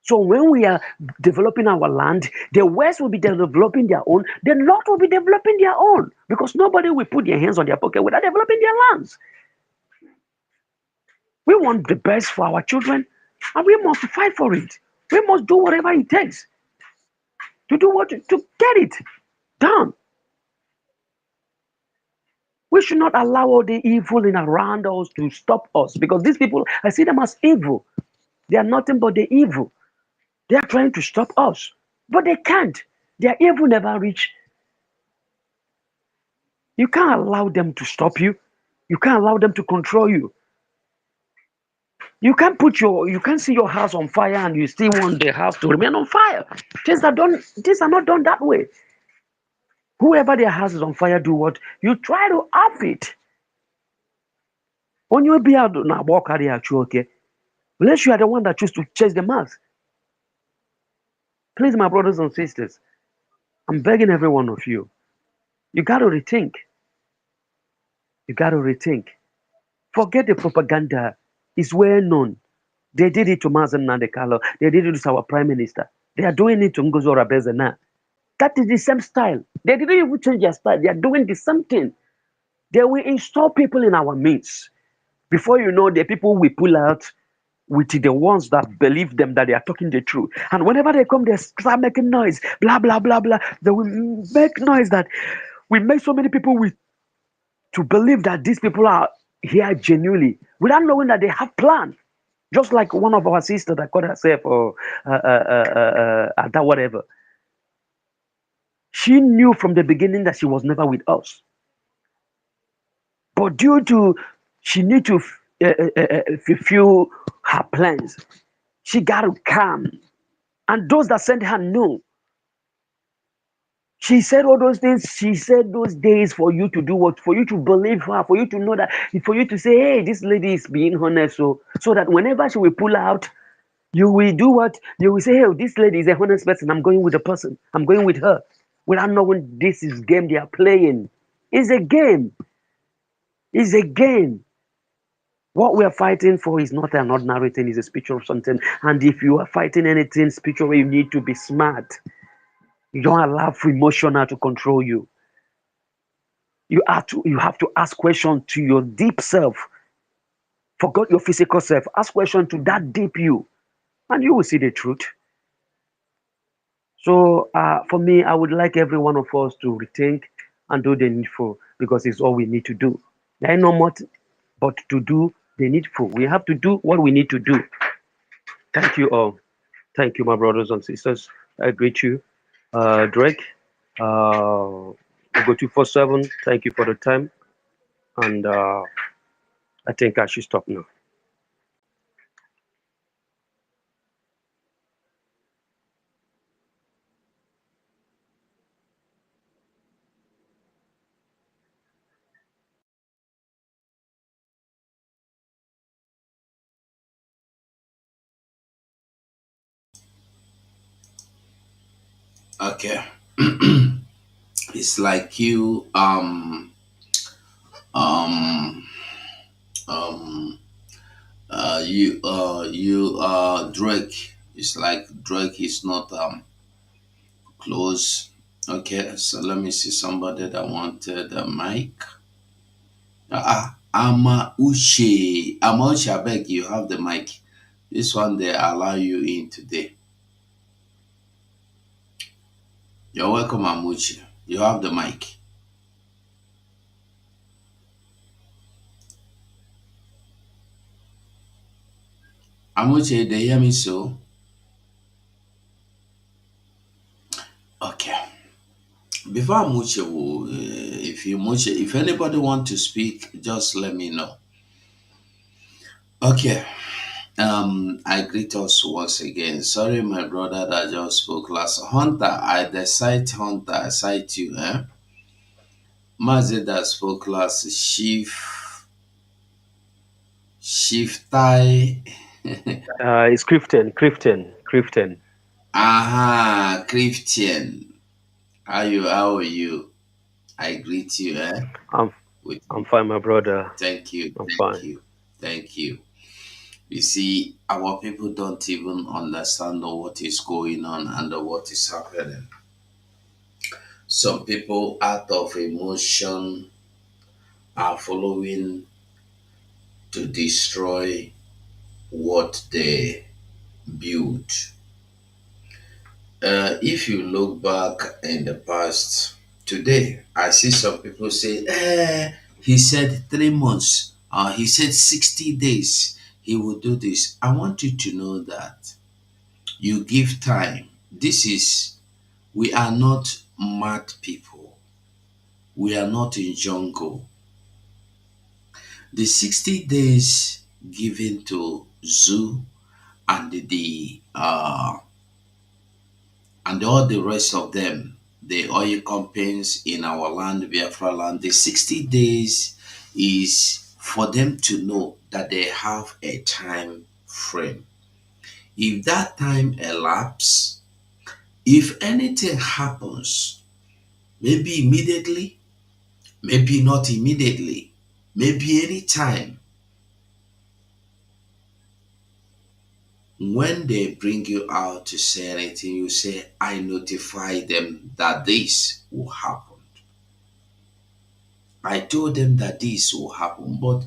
So when we are developing our land, the West will be developing their own, the North will be developing their own, because nobody will put their hands on their pocket without developing their lands. We want the best for our children, and we must fight for it. We must do whatever it takes to get it done. We should not allow all the evil in around us to stop us, because these people, I see them as evil. They are nothing but the evil. They are trying to stop us, but they can't. Their evil never reach. You can't allow them to stop you. You can't allow them to control you. You can't see your house on fire and you still want the house to remain on fire. Things are not done that way. Whoever their house is on fire, do what? You try to off it. When you be out now, walk out here, okay? Unless you are the one that choose to chase the mass. Please, my brothers and sisters, I'm begging every one of you. You got to rethink. You got to rethink. Forget the propaganda. It's well known. They did it to Mazen Nandekalo. They did it to our prime minister. They are doing it to Ngozi Orebeze now. That is the same style. They didn't even change their style. They are doing the same thing. They will install people in our midst. Before you know, the people will pull out with the ones that believe them that they are talking the truth. And whenever they come, they start making noise. Blah, blah, blah, blah. They will make noise that will make so many people will to believe that these people are here genuinely without knowing that they have plans. Just like one of our sisters that called herself or that whatever. She knew from the beginning that she was never with us. But due to she need to fulfill her plans, she got to come. And those that sent her know. She said all those things. She said those days for you to do what? For you to believe her, for you to know that, for you to say, hey, this lady is being honest. So that whenever she will pull out, you will do what? You will say, hey, this lady is a honest person. I'm going with the person. I'm going with her. Without knowing this is game they are playing. It's a game. It's a game. What we are fighting for is not an ordinary thing, it's a spiritual something. And if you are fighting anything spiritual, you need to be smart. You don't allow emotional to control you. You have to ask questions to your deep self. Forget your physical self. Ask questions to that deep you, and you will see the truth. So for me, I would like every one of us to rethink and do the needful because it's all we need to do. There ain't no more but to do the needful. We have to do what we need to do. Thank you all. Thank you, my brothers and sisters. I greet you. Drake, we go 247. Thank you for the time. And I think I should stop now. Okay. It's like um um Drake. It's like Drake is not close. Okay, so let me see somebody that wanted the mic. Ama Uche, I beg you have the mic. This one they allow you in today. You're welcome, Amuchi. You have the mic. Amuchi, they hear me so? Okay. Before Amuchi will, if anybody want to speak, just let me know. Okay. I greet us once again. Sorry, my brother that just spoke last. Hunter, I cite Hunter, I cite you, eh? Mazi that spoke last. Shiftai. It's Clifton. Aha, Christian. How are you? I greet you, eh? I'm With I'm fine, my brother. thank you, I'm thank fine. you, thank you. You see, our people don't even understand what is going on and what is happening. Some people, out of emotion, are following to destroy what they built. If you look back in the past, today, I see some people say, he said 3 months, he said 60 days, he will do this. I want you to know that you give time. We are not mad people. We are not in jungle. The 60 days given to Zoo and and all the rest of them, the oil companies in our land, Biafra land, the 60 days is for them to know that they have a time frame. If that time elapses, if anything happens, maybe immediately, maybe not immediately, maybe anytime, when they bring you out to say anything, you say, I notify them that this will happen. I told them that this will happen. But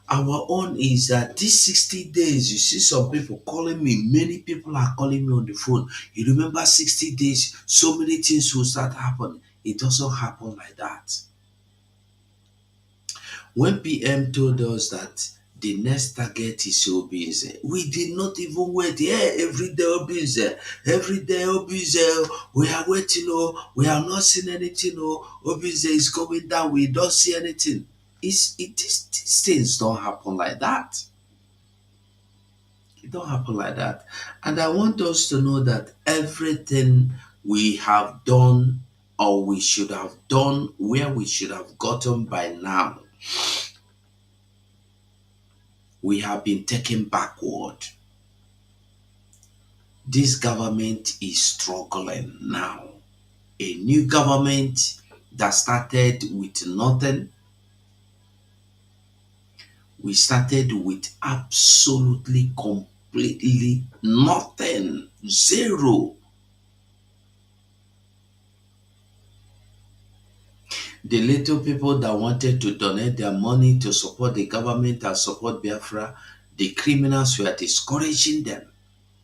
our own is that these 60 days, you see some people calling me, many people are calling me on the phone. You remember 60 days, so many things will start happening. It doesn't happen like that. When PM told us that the next target is Obinze, we did not even wait. Yeah, every day Obinze, every day Obinze. We are waiting. Oh, we have not seen anything. Oh, Obinze is coming down. We don't see anything. These things don't happen like that. It don't happen like that. And I want us to know that everything we have done or we should have done where we should have gotten by now, we have been taken backward. This government is struggling now. A new government that started with nothing. We started with absolutely, completely nothing. Zero. The little people that wanted to donate their money to support the government and support Biafra, the criminals were discouraging them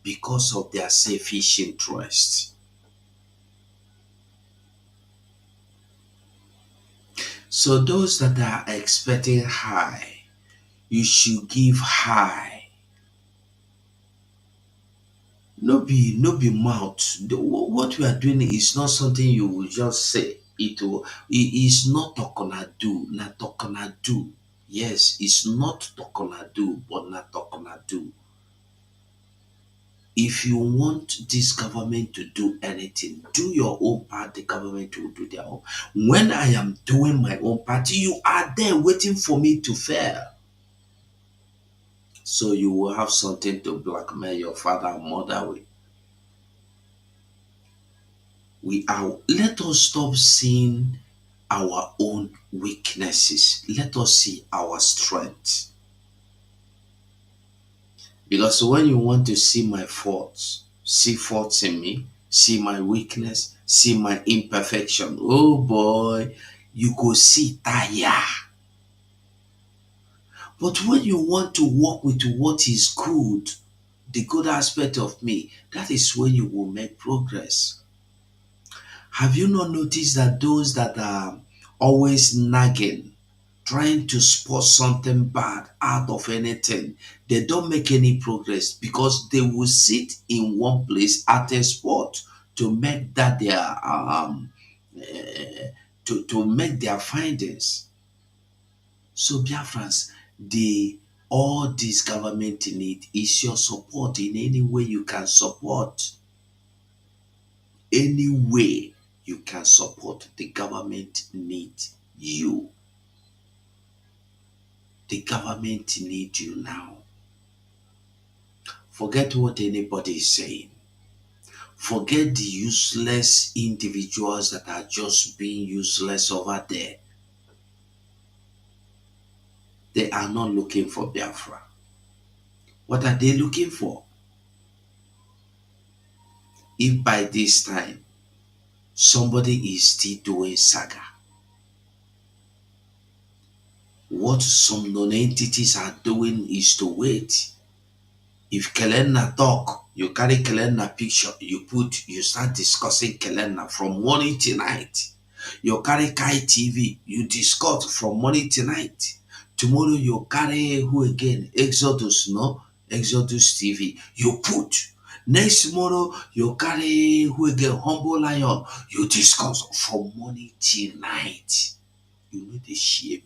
because of their selfish interests. So those that are expecting high, you should give high. No be mouth. What we are doing is not something you will just say. It is not talkana do, not talkana do. Yes, it's not talkana do, but not talkana do. If you want this government to do anything, do your own part, the government will do their own. When I am doing my own part, you are there waiting for me to fail. So you will have something to blackmail your father and mother with. Let us stop seeing our own weaknesses. Let us see our strength. Because when you want to see my faults, see faults in me, see my weakness, see my imperfection, oh boy, you go see tire. But when you want to work with what is good, the good aspect of me, that is when you will make progress. Have you not noticed that those that are always nagging, trying to spot something bad out of anything, they don't make any progress because they will sit in one place at a spot to make that their to make their findings. So Biafrans, all this government need is your support in any way you can support. Any way you can support, the government needs you. The government needs you now. Forget what anybody is saying. Forget the useless individuals that are just being useless over there. They are not looking for Biafra. What are they looking for? If by this time somebody is still doing saga, what some non-entities are doing is to wait. If Kelena talk, you carry Kelena picture, you start discussing Kelena from morning till night. You carry Kai TV, you discuss from morning till night. Tomorrow you carry who again? Exodus, no? Exodus TV, you put. Next tomorrow you carry who again? Humble Lion, you discuss from morning till night. You know the shape.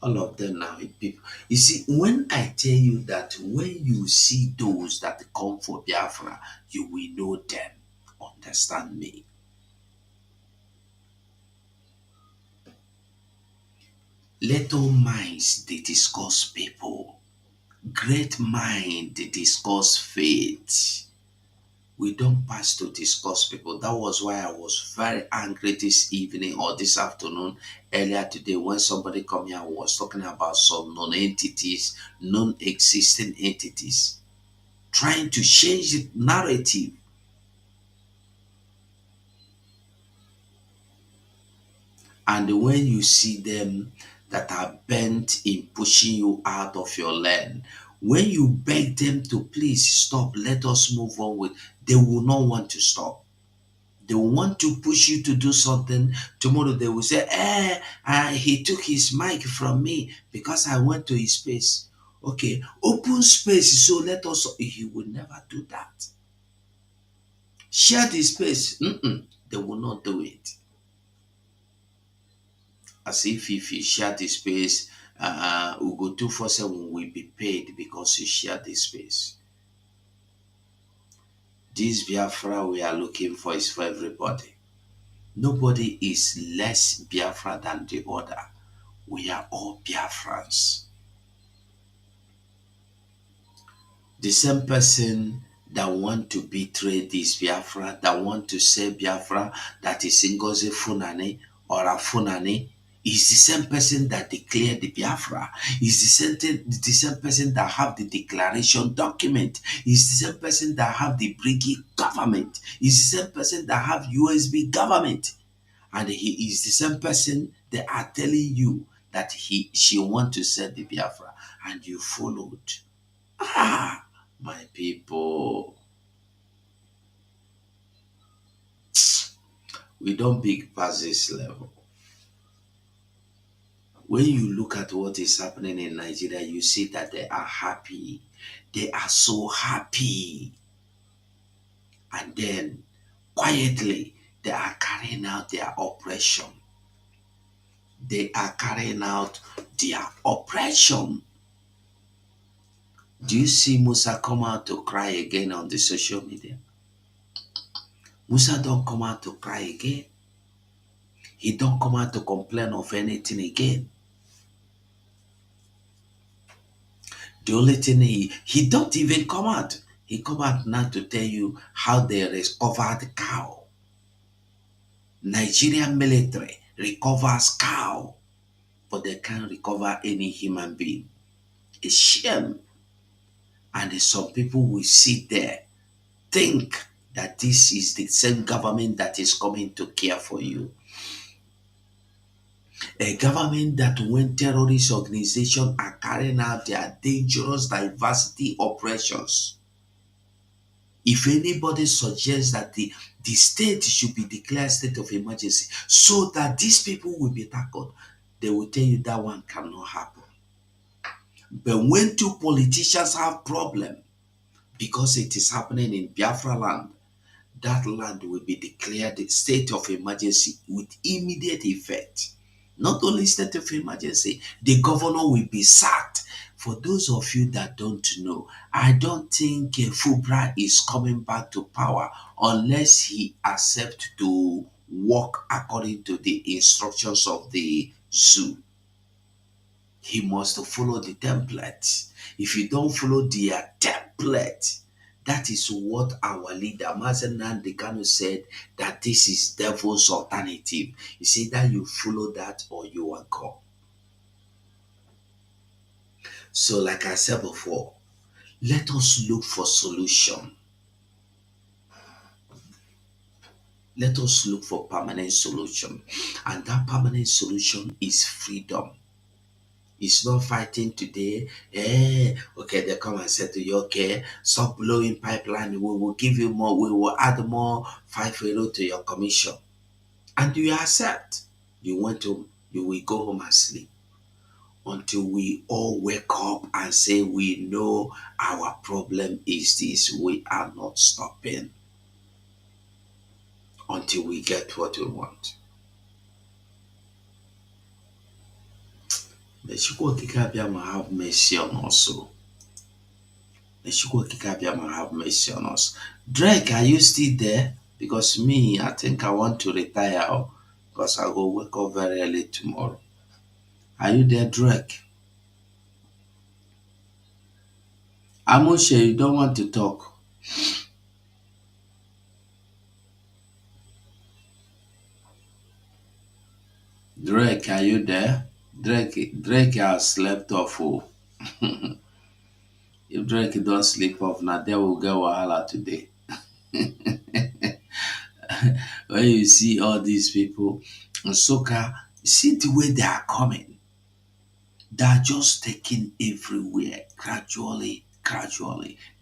All of them now people. You see, when I tell you that when you see those that come for Biafra, you will know them. Understand me. Little minds they discuss people. Great mind they discuss faith. We don't pass to discuss people. That was why I was very angry this evening or this afternoon, earlier today, when somebody come here and was talking about some non-entities, non-existing entities, trying to change the narrative. And when you see them that are bent in pushing you out of your lane, when you beg them to please stop, let us move on with, they will not want to stop. They want to push you to do something. Tomorrow they will say, he took his mic from me because I went to his space. Okay, open space. So let us, he will never do that. Share the space. They will not do it. As if you share the space, Ugo 247 will be paid because you share the space. This Biafra we are looking for is for everybody. Nobody is less Biafra than the other. We are all Biafrans. The same person that want to betray this Biafra, that want to say Biafra, that is Ngozi Funani or Afunani, is the same person that declared the Biafra. Is the same person that have the declaration document. Is the same person that have the Briggy government. Is the same person that have USB government. And he is the same person that are telling you that she want to set the Biafra, and you followed. My people, we don't big past this level. When you look at what is happening in Nigeria, you see that they are happy. They are so happy. And then quietly, they are carrying out their oppression. They are carrying out their oppression. Do you see Musa come out to cry again on the social media? Musa don't come out to cry again. He don't come out to complain of anything again. The only thing he don't even come out. He come out now to tell you how they recovered cow. Nigerian military recovers cow, but they can't recover any human being. It's shame. And some people will sit there, think that this is the same government that is coming to care for you. A government that when terrorist organizations are carrying out their dangerous diversity operations, if anybody suggests that the state should be declared state of emergency so that these people will be tackled, they will tell you that one cannot happen. But when two politicians have problem because it is happening in Biafra land, that land will be declared a state of emergency with immediate effect. Not only state of emergency, the governor will be sacked. For those of you that don't know, I don't think Fubra is coming back to power unless he accepts to work according to the instructions of the zoo. He must follow the template. If you don't follow their template, that is what our leader, Mazen Nandekano, said, that this is devil's alternative. You see that you follow that or you are gone. So like I said before, let us look for solution. Let us look for permanent solution. And that permanent solution is freedom. It's not fighting today. Okay, they come and say to you, okay, stop blowing pipeline. We will give you more. We will add more 5 euro to your commission. And you accept. You went home. You will go home and sleep until we all wake up and say, we know our problem is this. We are not stopping until we get what we want. May Chukwukabiyama have mercy on us. May Chukwukabiyama have mercy on us. Drake, are you still there? Because me, I think I want to retire because I go wake up very early tomorrow. Are you there, Drake? Amoshe, you don't want to talk. Drake, are you there? Drake has slept off. If Drake don't sleep off, now there will get wahala today. When you see all these people in Soka, see the way they are coming. They are just taking everywhere. Gradually,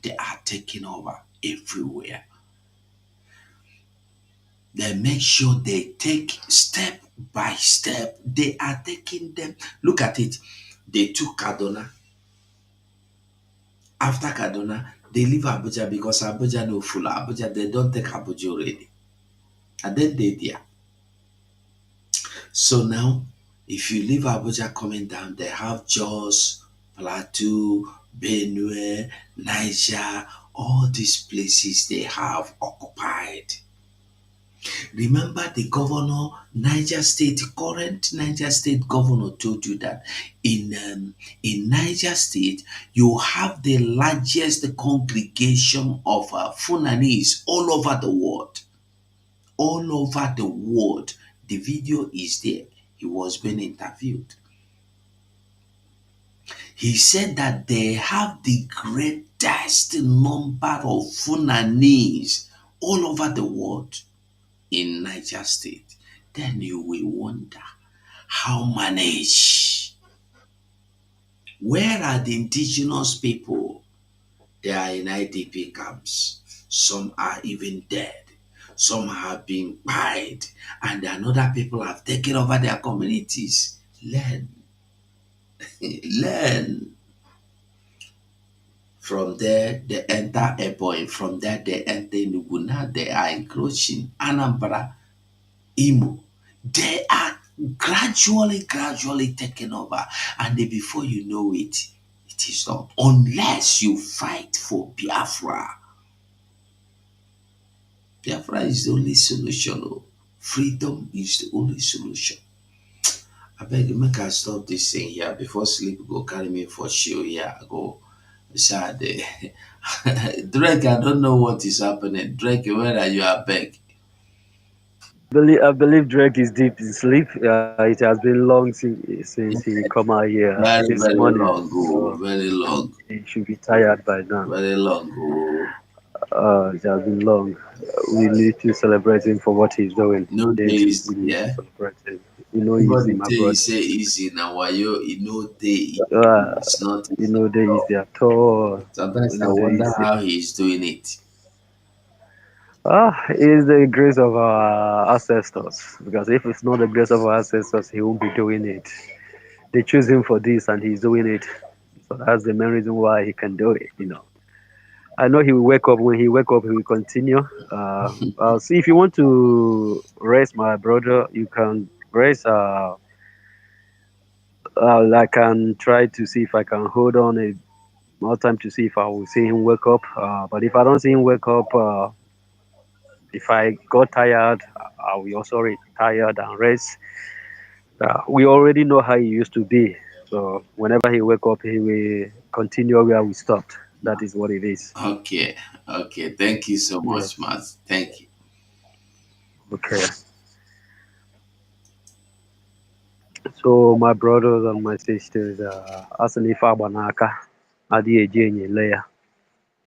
they are taking over everywhere. They make sure they take step by step. They are taking them. Look at it. They took Kaduna. After Kaduna, they leave Abuja because Abuja no full. Abuja, they don't take Abuja already. And then they there. So now, if you leave Abuja coming down, they have Jos, Plateau, Benue, Niger, all these places they have occupied. Remember the governor, Niger State, current Niger State governor told you that in Niger State, you have the largest congregation of Funanis all over the world. All over the world. The video is there. He was being interviewed. He said that they have the greatest number of Funanis all over the world in Niger State. Then you will wonder how manage. Where are the indigenous people? They are in IDP camps. Some are even dead. Some have been buried, and another people have taken over their communities. Learn, learn. From there, they enter Ebonyi. From there, they enter Enugu. Now they are encroaching Anambra, Imo. They are gradually taking over. And then before you know it, it is not. Unless you fight for Biafra. Biafra is the only solution. Oh. Freedom is the only solution. I beg you, make I stop this thing here before sleep go carry me for show here. I go sad. Drake, I don't know what is happening. Drake, where are you? I beg. I believe Drake is deep in sleep. It has been long since he come out here Very, this very morning, long. Oh, so very long. he should be tired by now. Very long. Oh. It has been long. We need to celebrate him for what he's doing. No Don't we? days, We need to yeah. celebrate him. You know, easy, Everybody my tell you brother. say easy now. Why you know day Uh, it's not you easy know, at there is all. the at all. You Sometimes I know, there wonder is the how he's doing it. it is the grace of our ancestors. Because if it's not the grace of our ancestors, he won't be doing it. They choose him for this, and he's doing it. So that's the main reason why he can do it. You know. I know he will wake up. When he wake up, he will continue. See, if you want to raise my brother, you can raise. I can try to see if I can hold on a more time to see if I will see him wake up. But if I don't see him wake up, if I got tired, I will also tired and rest. We already know how he used to be. So whenever he wake up, he will continue where we stopped. That is what it is. Okay, okay. Thank you so much, Yes. Matt. Thank you. Okay. So my brothers and my sisters, asali fa banaka, adi eje enyi le ya.